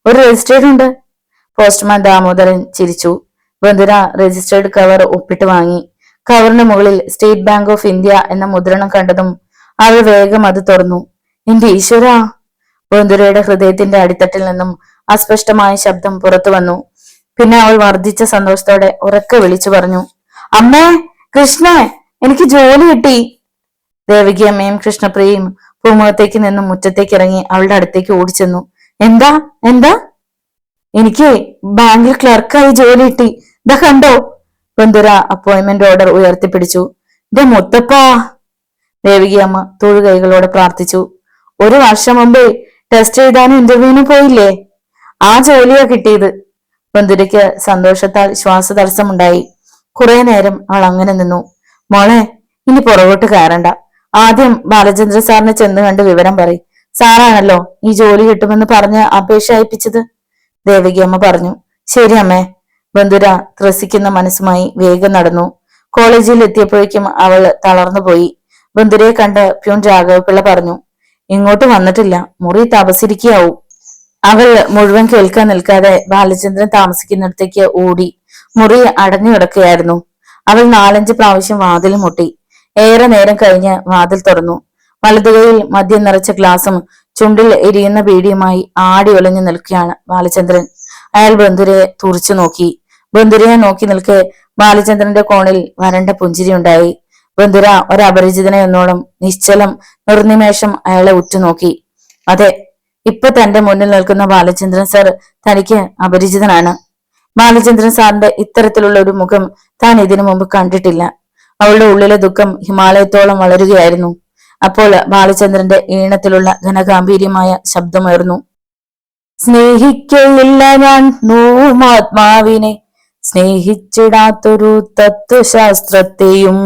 ഒരു രജിസ്റ്റേർഡ് ഉണ്ട്. പോസ്റ്റ്മാൻ ദാമോദരൻ ചിരിച്ചു. ബന്ധുര രജിസ്റ്റേർഡ് കവർ ഒപ്പിട്ട് വാങ്ങി. കവറിന് മുകളിൽ സ്റ്റേറ്റ് ബാങ്ക് ഓഫ് ഇന്ത്യ എന്ന മുദ്രണം കണ്ടതും അവൾ വേഗം അത് തുറന്നു. എന്റെ ഈശ്വര! ബന്ധുരയുടെ ഹൃദയത്തിന്റെ അടിത്തട്ടിൽ നിന്നും അസ്പഷ്ടമായ ശബ്ദം പുറത്തു വന്നു. പിന്നെ അവൾ വർദ്ധിച്ച സന്തോഷത്തോടെ ഉറക്കെ വിളിച്ചു പറഞ്ഞു, അമ്മേ, കൃഷ്ണേ, എനിക്ക് ജോലി കിട്ടി. ദേവകിയമ്മയും കൃഷ്ണപ്രിയയും പൂമുഖത്തേക്ക് നിന്നും മുറ്റത്തേക്ക് ഇറങ്ങി അവളുടെ അടുത്തേക്ക് ഓടിച്ചെന്നു. എന്താ എന്താ? എനിക്ക് ബാങ്കിൽ ക്ലർക്കായി ജോലി കിട്ടി. ഇതാ കണ്ടോ? ബന്ധുര അപ്പോയിന്റ്മെന്റ് ഓർഡർ ഉയർത്തിപ്പിടിച്ചു. ഇതേ മുത്തപ്പാ! ദേവകിയമ്മ തൊഴുകൈകളോടെ പ്രാർത്ഥിച്ചു. 1 വർഷം മുമ്പേ ടെസ്റ്റ് എഴുതാനും ഇന്റർവ്യൂവിനും പോയില്ലേ? ആ ജോലിയാ കിട്ടിയത്. ബന്ധുരയ്ക്ക് സന്തോഷത്താൽ ശ്വാസതടസ്സമുണ്ടായി. കുറെ നേരം അവൾ അങ്ങനെ നിന്നു. മോളെ, ഇനി പുറകോട്ട് കയറണ്ട. ആദ്യം ബാലചന്ദ്ര സാറിനെ ചെന്ന് കണ്ട് വിവരം പറയും. സാറാണല്ലോ ഈ ജോലി കിട്ടുമെന്ന് പറഞ്ഞ് അപേക്ഷ അയപ്പിച്ചത്, ദേവകിയമ്മ പറഞ്ഞു. ശരി അമ്മേ. ബന്ധുര ത്രസിക്കുന്ന മനസ്സുമായി വേഗം നടന്നു. കോളേജിൽ എത്തിയപ്പോഴേക്കും അവൾ തളർന്നുപോയി. ബന്ധുരയെ കണ്ട് പ്യൂൺ രാഘവപിള്ള പറഞ്ഞു, ഇങ്ങോട്ട് വന്നിട്ടില്ല, മുറി തപസിരിക്കാവൂ. അവൾ മുഴുവൻ കേൾക്കാൻ നിൽക്കാതെ ബാലചന്ദ്രൻ താമസിക്കുന്നിടത്തേക്ക് ഓടി. മുറി അടഞ്ഞു കിടക്കുകയായിരുന്നു. അവൾ 4-5 പ്രാവശ്യം വാതിൽ മുട്ടി. ഏറെ നേരം കഴിഞ്ഞ് വാതിൽ തുറന്നു. വലതുകൈയിൽ മദ്യം നിറച്ച ഗ്ലാസും ചുണ്ടിൽ എരിയുന്ന ബീഡിയുമായി ആടി ഒലഞ്ഞു നിൽക്കുകയാണ് ബാലചന്ദ്രൻ. അയാൾ ബന്ധുരയെ തുറിച്ചു നോക്കി. ബന്ധുരയെ നോക്കി നിൽക്കെ ബാലചന്ദ്രന്റെ കോണിൽ വരണ്ട പുഞ്ചിരി ഉണ്ടായി. ബന്ധുര ഒരപരിചിതനെ എന്നോണം നിശ്ചലം നിർനിമേഷം അയാളെ ഉറ്റുനോക്കി. അതെ, ഇപ്പൊ തന്റെ മുന്നിൽ നിൽക്കുന്ന ബാലചന്ദ്രൻ സാർ തനിക്ക് അപരിചിതനാണ്. ബാലചന്ദ്രൻ സാറിന്റെ ഇത്തരത്തിലുള്ള ഒരു മുഖം താൻ ഇതിനു മുമ്പ് കണ്ടിട്ടില്ല. അവളുടെ ഉള്ളിലെ ദുഃഖം ഹിമാലയത്തോളം വളരുകയായിരുന്നു. അപ്പോൾ ബാലചന്ദ്രന്റെ ഈണത്തിലുള്ള ഘനഗാംഭീര്യമായ ശബ്ദമുയർന്നു. സ്നേഹിക്കയില്ല ഞാൻ നൂമാത്മാവിനെ, സ്നേഹിച്ചിടാത്തൊരു തത്വശാസ്ത്രത്തെയും.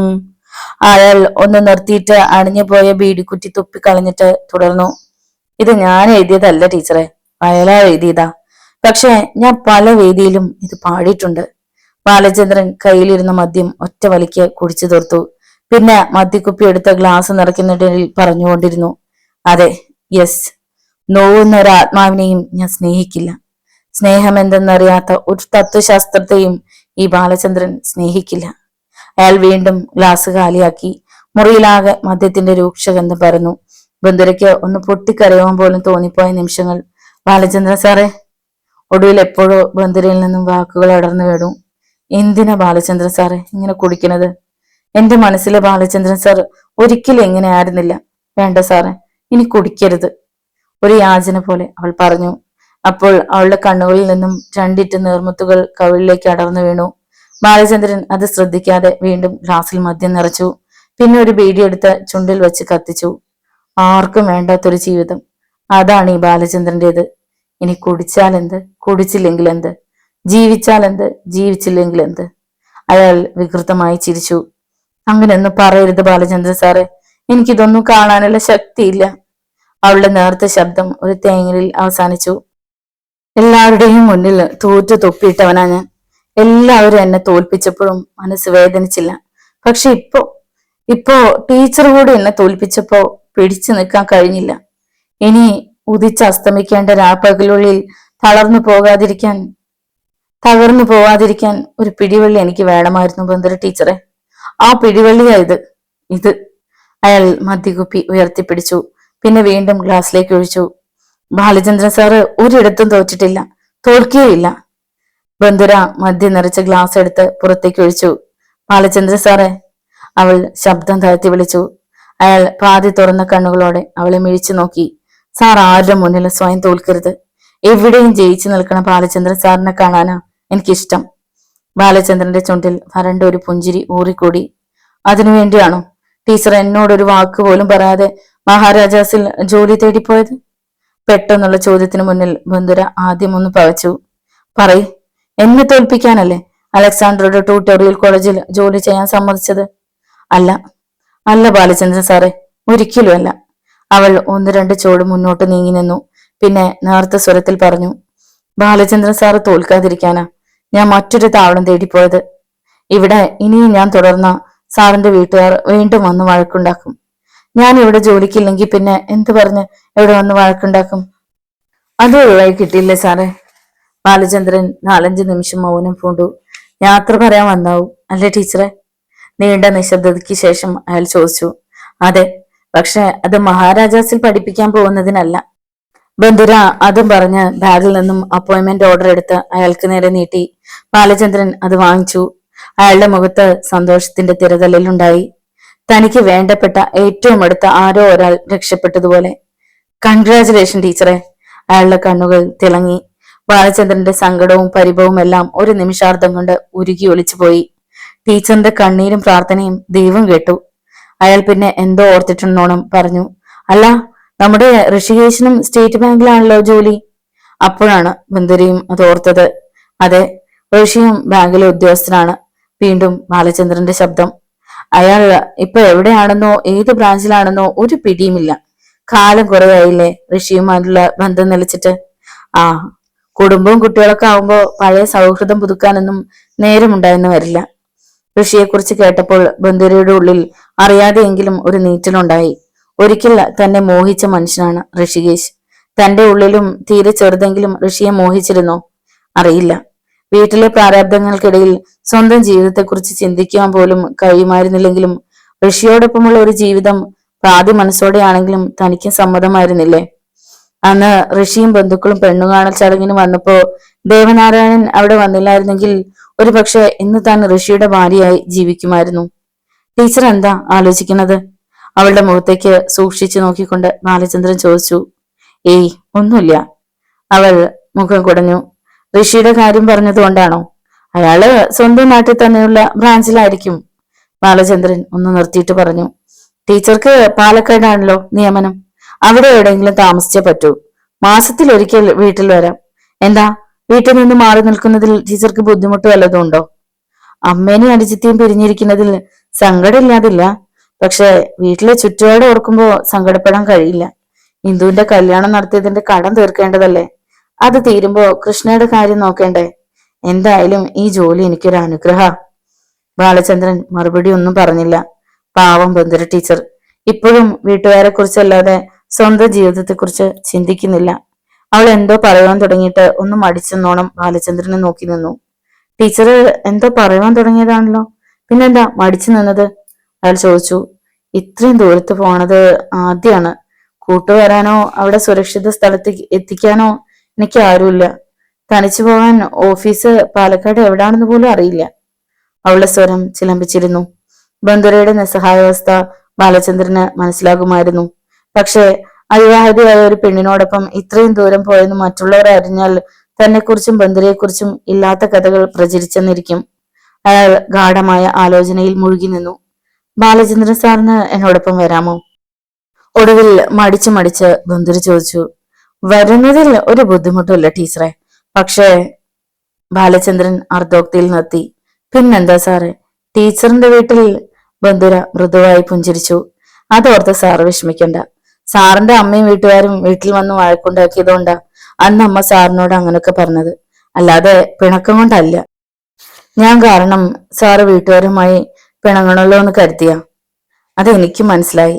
അയാൾ ഒന്ന് നിർത്തിയിട്ട് അണിഞ്ഞുപോയ ബീഡിക്കുറ്റി തുപ്പിക്കളഞ്ഞിട്ട് തുടർന്നു. ഇത് ഞാൻ എഴുതിയതല്ല ടീച്ചറെ, അയാളാ എഴുതിയതാ. പക്ഷെ ഞാൻ പല വേദിയിലും ഇത് പാടിയിട്ടുണ്ട്. ബാലചന്ദ്രൻ കയ്യിലിരുന്ന മദ്യം ഒറ്റ വലിക്ക് കുടിച്ചു തീർത്തു. പിന്നെ മദ്യക്കുപ്പി എടുത്ത ഗ്ലാസ് നിറയ്ക്കുന്നിടയിൽ പറഞ്ഞുകൊണ്ടിരുന്നു, അതെ, യെസ്, നോവുന്ന ഒരു ആത്മാവിനെയും ഞാൻ സ്നേഹിക്കില്ല. സ്നേഹം എന്തെന്നറിയാത്ത ഒരു തത്വശാസ്ത്രത്തെയും ഈ ബാലചന്ദ്രൻ സ്നേഹിക്കില്ല. അയാൾ വീണ്ടും ഗ്ലാസ് കാലിയാക്കി. മുറിയിലാകെ മദ്യത്തിന്റെ രൂക്ഷഗന്ധം പരന്നു. ബന്ധുരയ്ക്ക് ഒന്ന് പൊട്ടിക്കരയുവാൻ പോലും തോന്നിപ്പോയ നിമിഷങ്ങൾ. ബാലചന്ദ്രൻ സാറേ! ഒടുവിൽ എപ്പോഴോ ബന്ധുരയിൽ നിന്നും വാക്കുകൾ അടർന്നു വീണു. എന്തിനാ ബാലചന്ദ്രൻ സാറേ ഇങ്ങനെ കുടിക്കുന്നത്? എന്റെ മനസ്സിലെ ബാലചന്ദ്രൻ സാർ ഒരിക്കലും എങ്ങനെ ആയിരുന്നില്ല. വേണ്ട സാറേ, ഇനി കുടിക്കരുത്, ഒരു യാചന പോലെ അവൾ പറഞ്ഞു. അപ്പോൾ അവളുടെ കണ്ണുകളിൽ നിന്നും 2 നീർമുത്തുകൾ കവിളിലേക്ക് അടർന്നു വീണു. ബാലചന്ദ്രൻ അത് ശ്രദ്ധിക്കാതെ വീണ്ടും ഗ്ലാസിൽ മദ്യം നിറച്ചു. പിന്നെ ഒരു ബീഡി എടുത്ത് ചുണ്ടിൽ വെച്ച് കത്തിച്ചു. ആർക്കും വേണ്ടാത്തൊരു ജീവിതം, അതാണ് ഈ ബാലചന്ദ്രന്റേത്. ഇനി കുടിച്ചാൽ എന്ത്, കുടിച്ചില്ലെങ്കിൽ എന്ത്, ജീവിച്ചാൽ എന്ത്, ജീവിച്ചില്ലെങ്കിൽ എന്ത്? അയാൾ വികൃതമായി ചിരിച്ചു. അങ്ങനെയൊന്നും പറയരുത് ബാലചന്ദ്രൻ സാറേ, എനിക്കിതൊന്നും കാണാനുള്ള ശക്തിയില്ല. അവളുടെ നേർത്ത ശബ്ദം ഒരു തേങ്ങലിൽ അവസാനിച്ചു. എല്ലാവരുടെയും മുന്നിൽ തോറ്റു തൊപ്പിയിട്ടവനാ ഞാൻ. എല്ലാവരും എന്നെ തോൽപ്പിച്ചപ്പോഴും മനസ്സ് വേദനിച്ചില്ല. പക്ഷെ ഇപ്പോ ടീച്ചർ കൂടി എന്നെ തോൽപ്പിച്ചപ്പോ പിടിച്ചു നിൽക്കാൻ കഴിഞ്ഞില്ല. ഇനി ഉദിച്ചസ്തമിക്കേണ്ട രാപ്പകലുള്ളിൽ തകർന്നു പോവാതിരിക്കാൻ ഒരു പിടിവള്ളി എനിക്ക് വേണമായിരുന്നു ബന്ദര ടീച്ചറെ. ആ പിടിവള്ളിയാ ഇത്. അയാൾ മദ്യകുപ്പി ഉയർത്തിപ്പിടിച്ചു. പിന്നെ വീണ്ടും ഗ്ലാസ്സിലേക്ക് ഒഴിച്ചു. ബാലചന്ദ്രൻ സാറ് ഒരിടത്തും തോറ്റിട്ടില്ല, തോൽക്കുകയില്ല. ബന്ധുര മദ്യം നിറച്ച ഗ്ലാസ് എടുത്ത് പുറത്തേക്ക് ഒഴിച്ചു. ബാലചന്ദ്രൻ സാറേ, അവൾ ശബ്ദം താഴ്ത്തി വിളിച്ചു. അയാൾ പാതി തുറന്ന കണ്ണുകളോടെ അവളെ മിഴിച്ചു നോക്കി. സാർ ആരുടെ മുന്നിൽ സ്വയം തോൽക്കരുത്. എവിടെയും ജയിച്ചു നിൽക്കണ ബാലചന്ദ്രൻ സാറിനെ കാണാനാ എനിക്കിഷ്ടം. ബാലചന്ദ്രന്റെ ചുണ്ടിൽ വരണ്ട ഒരു പുഞ്ചിരി ഊറിക്കൂടി. അതിനുവേണ്ടിയാണോ ടീച്ചർ എന്നോടൊരു വാക്ക് പോലും പറയാതെ മഹാരാജാസിൽ ജോലി തേടിപ്പോയത്? പെട്ടെന്നുള്ള ചോദ്യത്തിന് മുന്നിൽ ബന്ധുര ആദ്യം ഒന്ന് പവച്ചു. പറയ്, എന്നെ തോൽപ്പിക്കാനല്ലേ അലക്സാണ്ടറുടെ ട്യൂട്ടോറിയൽ കോളേജിൽ ജോലി ചെയ്യാൻ സമ്മതിച്ചത്? അല്ല അല്ല ബാലചന്ദ്രൻ സാറേ, ഒരിക്കലും അല്ല. അവൾ ഒന്ന് രണ്ട് ചോട് മുന്നോട്ട് നീങ്ങി നിന്നു. പിന്നെ നേർത്ത സ്വരത്തിൽ പറഞ്ഞു, ബാലചന്ദ്രൻ സാറ് തോൽക്കാതിരിക്കാനാ ഞാൻ മറ്റൊരു താവളം തേടിപ്പോയത്. ഇവിടെ ഇനിയും ഞാൻ തുടർന്ന സാറിന്റെ വീട്ടുകാർ വീണ്ടും വന്ന് വഴക്കുണ്ടാക്കും. ഞാൻ ഇവിടെ ജോലിക്കില്ലെങ്കിൽ പിന്നെ എന്ത് പറഞ്ഞ് എവിടെ വന്ന് വഴക്കുണ്ടാക്കും? അത് ഒഴിവായി കിട്ടിയില്ലേ സാറേ? ബാലചന്ദ്രൻ 4-5 നിമിഷം മൗനം പൂണ്ടു. യാത്ര പറയാൻ വന്നാവും അല്ലേ ടീച്ചറെ? നീണ്ട നിശബ്ദതയ്ക്ക് ശേഷം അയാൾ ചോദിച്ചു. അതെ, പക്ഷെ അത് മഹാരാജാസിൽ പഠിപ്പിക്കാൻ പോകുന്നതിനല്ല. ബന്ധുര അതും പറഞ്ഞ് ബാഗിൽ നിന്നും അപ്പോയിന്റ്മെന്റ് ഓർഡർ എടുത്ത് അയാൾക്ക് നേരെ നീട്ടി. ബാലചന്ദ്രൻ അത് വാങ്ങിച്ചു. അയാളുടെ മുഖത്ത് സന്തോഷത്തിന്റെ തിരതല്ലുണ്ടായി. തനിക്ക് വേണ്ടപ്പെട്ട ഏറ്റവും അടുത്ത ആരോ ഒരാൾ രക്ഷപ്പെട്ടതുപോലെ. കൺഗ്രാചുലേഷൻ ടീച്ചറെ. അയാളുടെ കണ്ണുകൾ തിളങ്ങി. ബാലചന്ദ്രന്റെ സങ്കടവും പരിഭവവും എല്ലാം ഒരു നിമിഷാർദ്ധം കൊണ്ട് ഉരുകി ഒലിച്ചു പോയി. ടീച്ചറിന്റെ കണ്ണീരും പ്രാർത്ഥനയും ദൈവം കേട്ടു. അയാൾ പിന്നെ എന്തോ ഓർത്തിട്ടുണ്ടോണം പറഞ്ഞു, അല്ല, നമ്മുടെ ഋഷികേശിനും സ്റ്റേറ്റ് ബാങ്കിലാണല്ലോ ജോലി. അപ്പോഴാണ് ബന്ധുരയും അത് ഓർത്തത്. അതെ, ഋഷിയും ബാങ്കിലെ ഉദ്യോഗസ്ഥനാണ്. വീണ്ടും ബാലചന്ദ്രന്റെ ശബ്ദം. അയാൾ ഇപ്പൊ എവിടെയാണെന്നോ ഏത് ബ്രാഞ്ചിലാണെന്നോ ഒരു പിടിയുമില്ല. കാലം കുറയായില്ലേ ഋഷിയുമായിട്ടുള്ള ബന്ധം നിലച്ചിട്ട്. ആ, കുടുംബവും കുട്ടികളൊക്കെ ആവുമ്പോ പഴയ സൗഹൃദം പുതുക്കാനൊന്നും നേരമുണ്ടായെന്ന് വരില്ല. ഋഷിയെക്കുറിച്ച് കേട്ടപ്പോൾ ബന്ധുരയുടെ ഉള്ളിൽ അറിയാതെയെങ്കിലും ഒരു നീറ്റലുണ്ടായി. ഒരിക്കൽ തന്നെ മോഹിച്ച മനുഷ്യനാണ് ഋഷികേശ്. തന്റെ ഉള്ളിലും തീരെ ചെറുതെങ്കിലും ഋഷിയെ മോഹിച്ചിരുന്നോ? അറിയില്ല. വീട്ടിലെ പ്രാരാബ്ദങ്ങൾക്കിടയിൽ സ്വന്തം ജീവിതത്തെക്കുറിച്ച് ചിന്തിക്കുവാൻ പോലും കഴിയുമായിരുന്നില്ലെങ്കിലും ഋഷിയോടൊപ്പമുള്ള ഒരു ജീവിതം പാതി മനസ്സോടെയാണെങ്കിലും തനിക്ക് സമ്മതമായിരുന്നില്ലേ? അന്ന് ഋഷിയും ബന്ധുക്കളും പെണ്ണുകാണൽ ചടങ്ങിന് വന്നപ്പോ ദേവനാരായണൻ അവിടെ വന്നില്ലായിരുന്നെങ്കിൽ ഒരു പക്ഷെ ഇന്ന് താൻ ഋഷിയുടെ ഭാര്യയായി ജീവിക്കുമായിരുന്നു. ടീച്ചർ എന്താ ആലോചിക്കുന്നത്? അവളുടെ മുഖത്തേക്ക് സൂക്ഷിച്ചു നോക്കിക്കൊണ്ട് ബാലചന്ദ്രൻ ചോദിച്ചു. ഏയ്, ഒന്നുമില്ല. അവൾ മുഖം കുടഞ്ഞു. ഋഷിയുടെ കാര്യം പറഞ്ഞതുകൊണ്ടാണോ? അയാള് സ്വന്തം നാട്ടിൽ തന്നെയുള്ള ബ്രാഞ്ചിലായിരിക്കും. ബാലചന്ദ്രൻ ഒന്ന് നിർത്തിയിട്ട് പറഞ്ഞു. ടീച്ചർക്ക് പാലക്കാടാണല്ലോ നിയമനം. അവിടെ എവിടെയെങ്കിലും താമസിച്ചേ പറ്റൂ. മാസത്തിലൊരിക്കൽ വീട്ടിൽ വരാം. എന്താ, വീട്ടിൽ നിന്ന് മാറി നിൽക്കുന്നതിൽ ടീച്ചർക്ക് ബുദ്ധിമുട്ട് വല്ലതും ഉണ്ടോ? അമ്മേനെയും അനുജിത്തെയും പിരിഞ്ഞിരിക്കുന്നതിൽ സങ്കടമില്ലാതില്ല. പക്ഷെ വീട്ടിലെ ചുറ്റുപാട് ഓർക്കുമ്പോ സങ്കടപ്പെടാൻ കഴിയില്ല. ഇന്ദുവിന്റെ കല്യാണം നടത്തിയതിന്റെ കടം തീർക്കേണ്ടതല്ലേ? അത് തീരുമ്പോ കൃഷ്ണയുടെ കാര്യം നോക്കേണ്ടേ? എന്തായാലും ഈ ജോലി എനിക്കൊരു അനുഗ്രഹ. ബാലചന്ദ്രൻ മറുപടി ഒന്നും പറഞ്ഞില്ല. പാവം ബന്ധുര ടീച്ചർ ഇപ്പോഴും വീട്ടുകാരെ കുറിച്ചല്ലാതെ സ്വന്തം ജീവിതത്തെക്കുറിച്ച് ചിന്തിക്കുന്നില്ല. അവൾ എന്തോ പറയുവാൻ തുടങ്ങിയിട്ട് ഒന്ന് മടിച്ചെന്നോണം ബാലചന്ദ്രനെ നോക്കി നിന്നു. ടീച്ചർ എന്തോ പറയുവാൻ തുടങ്ങിയതാണല്ലോ, പിന്നെന്താ മടിച്ചു നിന്നത്? അയാൾ ചോദിച്ചു. ഇത്രയും ദൂരത്ത് പോണത് ആദ്യമാണ്. കൂട്ടുവരാനോ അവിടെ സുരക്ഷിത സ്ഥലത്ത് എത്തിക്കാനോ എനിക്ക് ആരുമില്ല. തനിച്ചു പോകാൻ ഓഫീസ് പാലക്കാട് എവിടാണെന്ന് പോലും അറിയില്ല. അവളുടെ സ്വരം ചിലമ്പിച്ചിരുന്നു. ബന്ധുരയുടെ നിസ്സഹായാവസ്ഥ ബാലചന്ദ്രന് മനസ്സിലാകുമായിരുന്നു. പക്ഷെ അവിവാഹിതയായ ഒരു പെണ്ണിനോടൊപ്പം ഇത്രയും ദൂരം പോയെന്ന് മറ്റുള്ളവർ അറിഞ്ഞാൽ തന്നെക്കുറിച്ചും ബന്ധുരയെക്കുറിച്ചും ഇല്ലാത്ത കഥകൾ പ്രചരിച്ചെന്നിരിക്കും. അയാൾ ഗാഠമായ ആലോചനയിൽ മുഴുകി നിന്നു. ബാലചന്ദ്രൻ സാറിന് എന്നോടൊപ്പം വരാമോ? ഒടുവിൽ മടിച്ച് ബന്ധുര ചോദിച്ചു. വരുന്നതിൽ ഒരു ബുദ്ധിമുട്ടില്ല ടീച്ചറെ, പക്ഷേ ബാലചന്ദ്രൻ അർദ്ധോക്തിയിൽ നിർത്തി. പിന്നെന്താ സാറേ, ടീച്ചറിന്റെ വീട്ടിൽ? ബന്ധുര മൃദുവായി പുഞ്ചിരിച്ചു. അതോർത്ത് സാറ് വിഷമിക്കണ്ട. സാറിന്റെ അമ്മയും വീട്ടുകാരും വീട്ടിൽ വന്ന് വഴക്കുണ്ടാക്കിയതുകൊണ്ടാ അന്ന് അമ്മ സാറിനോട് അങ്ങനൊക്കെ പറഞ്ഞത്, അല്ലാതെ പിണക്കം കൊണ്ടല്ല. ഞാൻ കാരണം സാറ് വീട്ടുകാരുമായി പിണങ്ങണല്ലോ എന്ന് കരുതിയ? അത് എനിക്കും മനസ്സിലായി.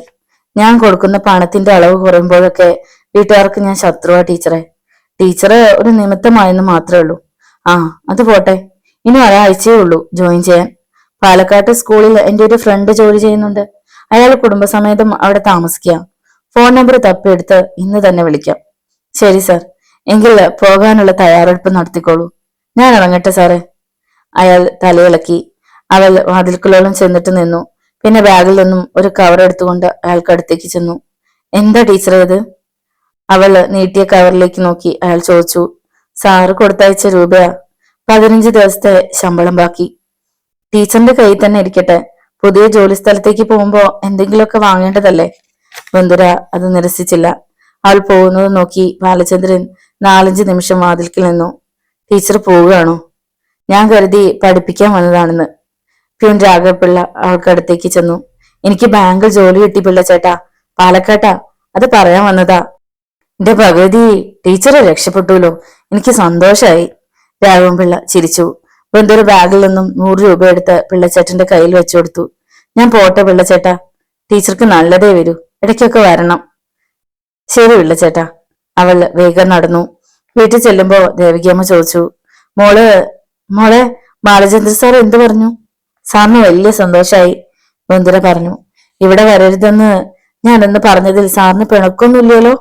ഞാൻ കൊടുക്കുന്ന പണത്തിന്റെ അളവ് കുറയുമ്പോഴൊക്കെ വീട്ടുകാർക്ക് ഞാൻ ശത്രുവാ ടീച്ചറെ. ടീച്ചർ ഒരു നിമിത്തമായെന്ന് മാത്രമേ ഉള്ളൂ. ആ, അത് പോട്ടെ. ഇനി ഒരാഴ്ചയേ ഉള്ളൂ ജോയിൻ ചെയ്യാൻ. പാലക്കാട്ട് സ്കൂളിൽ എന്റെ ഒരു ഫ്രണ്ട് ജോലി ചെയ്യുന്നുണ്ട്. അയാൾ കുടുംബസമേതം അവിടെ താമസിക്കുക. ഫോൺ നമ്പർ തപ്പിയെടുത്ത് ഇന്ന് തന്നെ വിളിക്കാം. ശരി സാർ, എങ്കിൽ പോകാനുള്ള തയ്യാറെടുപ്പ് നടത്തിക്കോളൂ. ഞാൻ ഇറങ്ങട്ടെ സാറേ. അയാൾ തലയിളക്കി. അവൾ വാതിൽക്കുള്ളോളം ചെന്നിട്ട് നിന്നു. പിന്നെ ബാഗിൽ നിന്നും ഒരു കവർ എടുത്തുകൊണ്ട് അയാൾക്കടുത്തേക്ക് ചെന്നു. എന്താ ടീച്ചറെ ഇത്? അവൾ നീട്ടിയ കവറിലേക്ക് നോക്കി അയാൾ ചോദിച്ചു. സാറ് കൊടുത്തയച്ച രൂപയാ. 15 ദിവസത്തെ ശമ്പളം ബാക്കി. ടീച്ചറിന്റെ കയ്യിൽ തന്നെ ഇരിക്കട്ടെ. പുതിയ ജോലി സ്ഥലത്തേക്ക് പോകുമ്പോ എന്തെങ്കിലുമൊക്കെ വാങ്ങേണ്ടതല്ലേ? ബന്ധുര അത് നിരസിച്ചില്ല. അവൾ പോകുന്നത് നോക്കി ബാലചന്ദ്രൻ 4-5 നിമിഷം വാതിൽക്കിൽ നിന്നു. ടീച്ചർ പോവുകയാണോ? ഞാൻ കരുതി പഠിപ്പിക്കാൻ വന്നതാണെന്ന്. പ്യൂൺ രാഘവപിള്ള അവൾക്കടുത്തേക്ക് ചെന്നു. എനിക്ക് ബാങ്കിൽ ജോലി കിട്ടി പിള്ള ചേട്ടാ, പാലക്കാട്ടാ. അത് പറയാൻ വന്നതാ. എന്റെ ഭഗവതി, ടീച്ചറെ രക്ഷപ്പെട്ടുല്ലോ. എനിക്ക് സന്തോഷായി. രാഘവൻപിള്ള ചിരിച്ചു. ബന്ധുര ബാഗിൽ നിന്നും 100 രൂപ എടുത്ത് പിള്ളച്ചേട്ടന്റെ കയ്യിൽ വെച്ചു കൊടുത്തു. ഞാൻ പോട്ടെ പിള്ളച്ചേട്ടാ. ടീച്ചർക്ക് നല്ലതേ വരൂ. ഇടയ്ക്കൊക്കെ വരണം. ശരി പിള്ളച്ചേട്ടാ. അവൾ വേഗം നടന്നു. വീട്ടിൽ ചെല്ലുമ്പോ ദേവികമ്മ ചോദിച്ചു. മോള് മോളെ ബാലചന്ദ്ര സാർ എന്തു പറഞ്ഞു? സാറിന് വലിയ സന്തോഷായി. ബന്ധുര പറഞ്ഞു. ഇവിടെ വരരുതെന്ന് ഞാനെന്ന് പറഞ്ഞതിൽ സാറിന് പിണക്കൊന്നുമില്ലല്ലോ?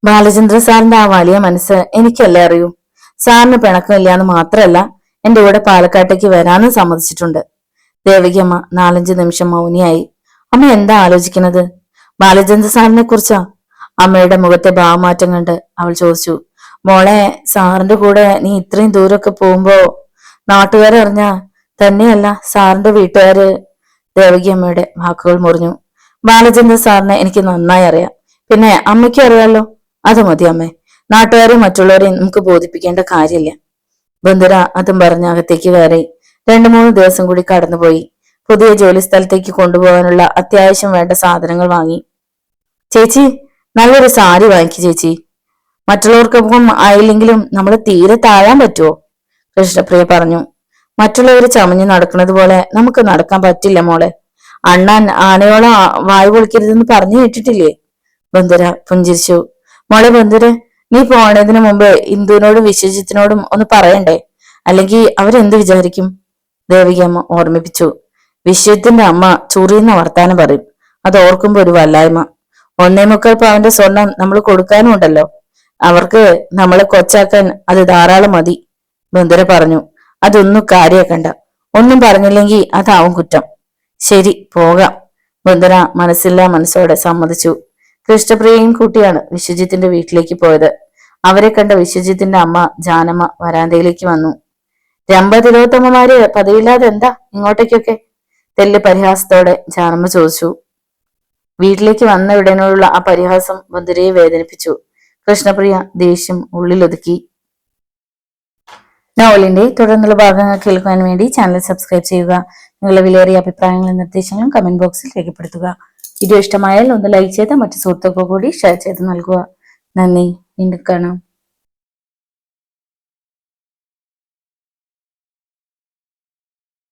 ബാലചന്ദ്ര സാറിന്റെ ആ വലിയ മനസ്സ് എനിക്കല്ലേ അറിയൂ. സാറിന് പിണക്കമില്ലാന്ന് മാത്രല്ല, എന്റെ കൂടെ പാലക്കാട്ടേക്ക് വരാനും സമ്മതിച്ചിട്ടുണ്ട്. ദേവകിയമ്മ 4-5 നിമിഷം മൗനിയായി. അമ്മ എന്താ ആലോചിക്കുന്നത്? ബാലചന്ദ്ര സാറിനെ കുറിച്ചാ? അമ്മയുടെ മുഖത്തെ ഭാവമാറ്റം കണ്ട് അവൾ ചോദിച്ചു. മോളെ, സാറിന്റെ കൂടെ നീ ഇത്രയും ദൂരമൊക്കെ പോകുമ്പോ നാട്ടുകാരറിഞ്ഞാ, തന്നെയല്ല സാറിന്റെ വീട്ടുകാര്. ദേവകിയമ്മയുടെ വാക്കുകൾ മുറിഞ്ഞു. ബാലചന്ദ്ര സാറിനെ എനിക്ക് നന്നായി അറിയാം. പിന്നെ അമ്മയ്ക്കും അറിയാലോ. അത് മതി അമ്മേ. നാട്ടുകാരെയും മറ്റുള്ളവരെയും നമുക്ക് ബോധിപ്പിക്കേണ്ട കാര്യമില്ല. ബന്ധുര അതും പറഞ്ഞ് അകത്തേക്ക് കയറി. 2-3 ദിവസം കൂടി കടന്നുപോയി. പുതിയ ജോലി സ്ഥലത്തേക്ക് കൊണ്ടുപോകാനുള്ള അത്യാവശ്യം വേണ്ട സാധനങ്ങൾ വാങ്ങി. ചേച്ചി, നല്ലൊരു സാരി വാങ്ങിക്ക് ചേച്ചി. മറ്റുള്ളവർക്കൊപ്പം ആയില്ലെങ്കിലും നമ്മൾ തീരെ താഴാൻ പറ്റുമോ? കൃഷ്ണപ്രിയ പറഞ്ഞു. മറ്റുള്ളവർ ചമഞ്ഞു നടക്കുന്നത് പോലെ നമുക്ക് നടക്കാൻ പറ്റില്ല മോളെ. അണ്ണാൻ ആനയോളം വായു പൊളിക്കരുതെന്ന് പറഞ്ഞു കേട്ടിട്ടില്ലേ? ബന്ധുര പുഞ്ചിരിച്ചു. മോളെ ബന്ധുര, നീ പോണതിന് മുമ്പ് ഇന്ദുവിനോടും വിശ്വജിത്തിനോടും ഒന്ന് പറയണ്ടേ? അല്ലെങ്കിൽ അവരെന്ത് വിചാരിക്കും? ദേവികമ്മ ഓർമ്മിപ്പിച്ചു. വിശ്വജിത്തിന്റെ അമ്മ ചുറിയുന്ന വർത്താനം പറയും. അത് ഓർക്കുമ്പോ ഒരു വല്ലായ്മ. 1.25 പവന്റെ സ്വർണം നമ്മൾ കൊടുക്കാനും ഉണ്ടല്ലോ. അവർക്ക് നമ്മളെ കൊച്ചാക്കാൻ അത് ധാരാളം മതി. ബന്ധുര പറഞ്ഞു. അതൊന്നും കാര്യാക്കണ്ട. ഒന്നും പറഞ്ഞില്ലെങ്കിൽ അതാവും കുറ്റം. ശരി, പോകാം. ബന്ധുര മനസ്സില്ലാ മനസ്സോടെ സമ്മതിച്ചു. കൃഷ്ണപ്രിയയും കൂട്ടിയാണ് വിശ്വജിത്തിന്റെ വീട്ടിലേക്ക് പോയത്. അവരെ കണ്ട വിശ്വജിത്തിന്റെ അമ്മ ജാനമ്മ വരാന്തയിലേക്ക് വന്നു. രമ്പതിലോത്തമ്മമാര് പതിവില്ലാതെ എന്താ ഇങ്ങോട്ടേക്കൊക്കെ? തെല്ല് പരിഹാസത്തോടെ ജാനമ്മ ചോദിച്ചു. വീട്ടിലേക്ക് വന്ന ഉടനെയുള്ള ആ പരിഹാസം ബന്ധുരയെ വേദനിപ്പിച്ചു. കൃഷ്ണപ്രിയ ദേഷ്യം ഉള്ളിലൊതുക്കി. നോവലിന്റെ തുടർന്നുള്ള ഭാഗങ്ങൾ കേൾക്കുവാൻ വേണ്ടി ചാനൽ സബ്സ്ക്രൈബ് ചെയ്യുക. നിങ്ങളുടെ വിലയേറിയ അഭിപ്രായങ്ങളും നിർദ്ദേശങ്ങളും കമന്റ് ബോക്സിൽ രേഖപ്പെടുത്തുക. വീഡിയോ ഇഷ്ടമായാൽ ഒന്ന് ലൈക്ക് ചെയ്ത് മറ്റു സുഹൃത്തുക്കൾക്കു കൂടി ഷെയർ ചെയ്ത് നൽകുക. നന്ദി. വീണ്ടും കാണാം.